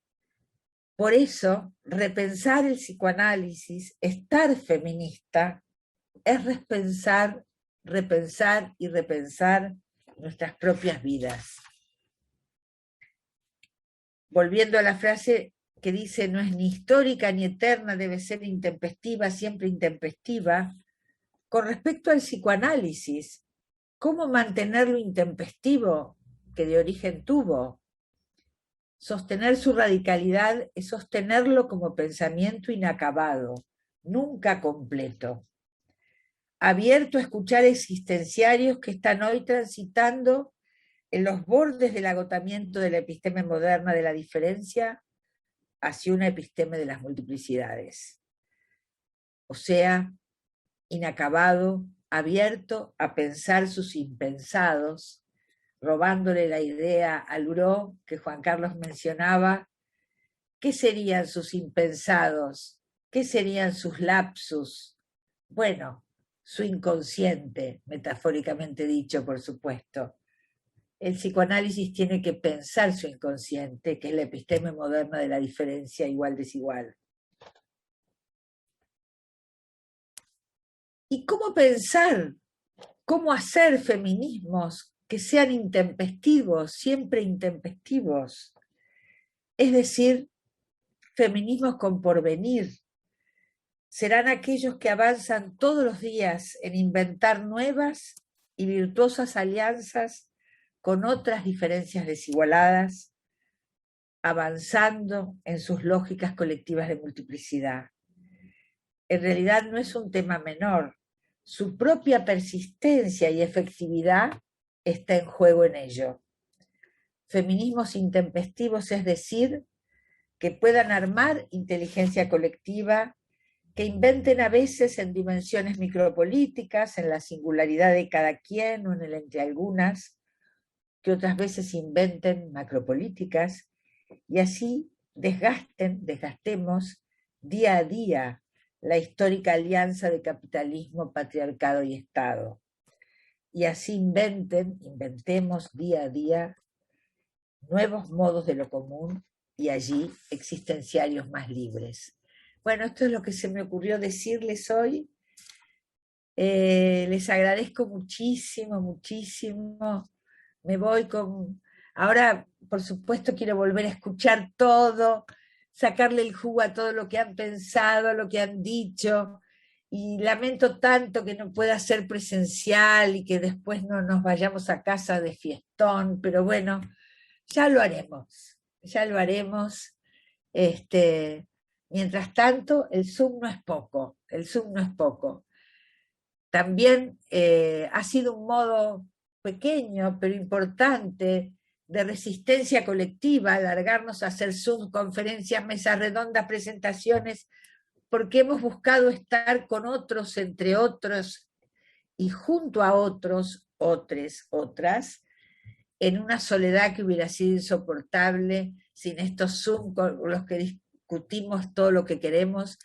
Por eso, repensar el psicoanálisis, estar feminista, es repensar, repensar y repensar nuestras propias vidas. Volviendo a la frase que dice, no es ni histórica ni eterna, debe ser intempestiva, siempre intempestiva. Con respecto al psicoanálisis, ¿cómo mantenerlo intempestivo que de origen tuvo? Sostener su radicalidad es sostenerlo como pensamiento inacabado, nunca completo. Abierto a escuchar existenciarios que están hoy transitando en los bordes del agotamiento de la episteme moderna de la diferencia hacia una episteme de las multiplicidades. O sea, inacabado, abierto a pensar sus impensados, robándole la idea al Luró que Juan Carlos mencionaba. ¿Qué serían sus impensados? ¿Qué serían sus lapsus? Bueno, su inconsciente, metafóricamente dicho, por supuesto. El psicoanálisis tiene que pensar su inconsciente, que es la episteme moderna de la diferencia igual-desigual. ¿Y cómo pensar? ¿Cómo hacer feminismos que sean intempestivos, siempre intempestivos? Es decir, feminismos con porvenir. Serán aquellos que avanzan todos los días en inventar nuevas y virtuosas alianzas con otras diferencias desigualadas, avanzando en sus lógicas colectivas de multiplicidad. En realidad no es un tema menor. Su propia persistencia y efectividad está en juego en ello. Feminismos intempestivos, es decir, que puedan armar inteligencia colectiva, que inventen a veces en dimensiones micropolíticas, en la singularidad de cada quien o en el entre algunas, que otras veces inventen macropolíticas, y así desgastemos día a día la histórica alianza de capitalismo, patriarcado y Estado. Y así inventemos día a día nuevos modos de lo común y allí existenciarios más libres. Bueno, esto es lo que se me ocurrió decirles hoy. Les agradezco muchísimo, muchísimo. Me voy con... Ahora, por supuesto, quiero volver a escuchar todo, sacarle el jugo a todo lo que han pensado, lo que han dicho, y lamento tanto que no pueda ser presencial y que después no nos vayamos a casa de fiestón, pero bueno, ya lo haremos, ya lo haremos. Mientras tanto, el Zoom no es poco, el Zoom no es poco. También ha sido un modo pequeño, pero importante, de resistencia colectiva, alargarnos a hacer Zoom, conferencias, mesas redondas, presentaciones, porque hemos buscado estar con otros, entre otros, y junto a otros, otras, en una soledad que hubiera sido insoportable sin estos Zoom con los que discutimos todo lo que queremos,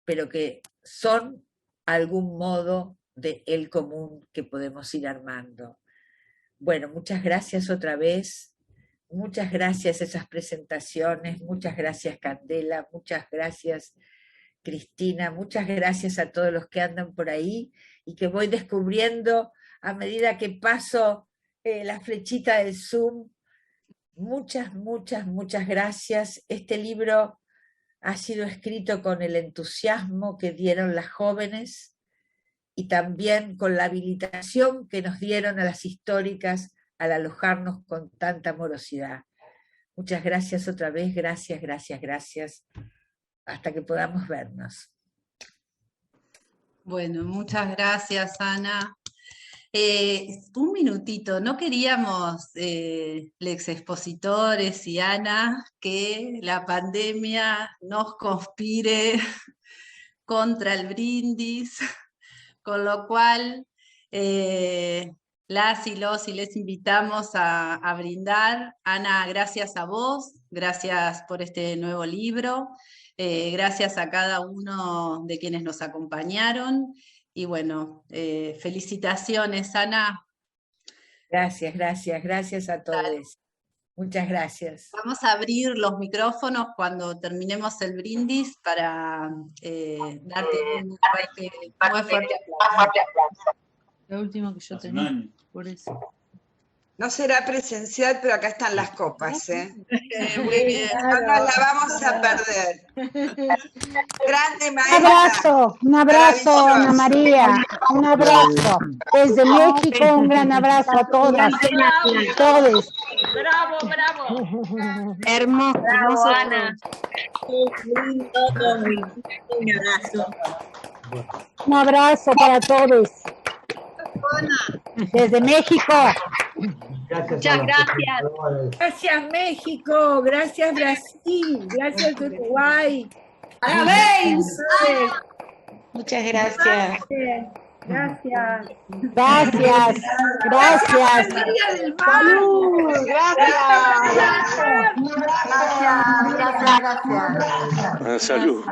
pero que son algún modo de el común que podemos ir armando. Bueno, muchas gracias otra vez, muchas gracias a esas presentaciones, muchas gracias Candela, muchas gracias Cristina, muchas gracias a todos los que andan por ahí y que voy descubriendo a medida que paso la flechita del Zoom. Muchas, muchas, muchas gracias. Este libro ha sido escrito con el entusiasmo que dieron las jóvenes y también con la habilitación que nos dieron a las históricas al alojarnos con tanta amorosidad. Muchas gracias otra vez, gracias, gracias, gracias. Hasta que podamos vernos. Bueno, muchas gracias, Ana. Un minutito, ¿no queríamos, los expositores y Ana, que la pandemia nos conspire contra el brindis? Con lo cual, las y les invitamos a brindar. Ana, gracias a vos, gracias por este nuevo libro, gracias a cada uno de quienes nos acompañaron, y bueno, felicitaciones, Ana. Gracias, gracias, gracias a todos. Muchas gracias. Vamos a abrir los micrófonos cuando terminemos el brindis para darte un fuerte aplauso. Lo último que yo tenía, por eso. No será presencial, pero acá están las copas, ¿eh? Muy bien. No nos la vamos a perder. Grande maestra. Un abrazo, Ana María. Un abrazo. Desde México, un gran abrazo a todas, todos. Bravo, bravo. Hermoso. Bravo, Ana. Un abrazo. Un abrazo para todos. Desde México. Muchas gracias. Gracias México, gracias Brasil, gracias Uruguay. ¡Parabéns! Muchas gracias. Gracias. Gracias. Gracias. María del Mar. Salud. Gracias. Salud.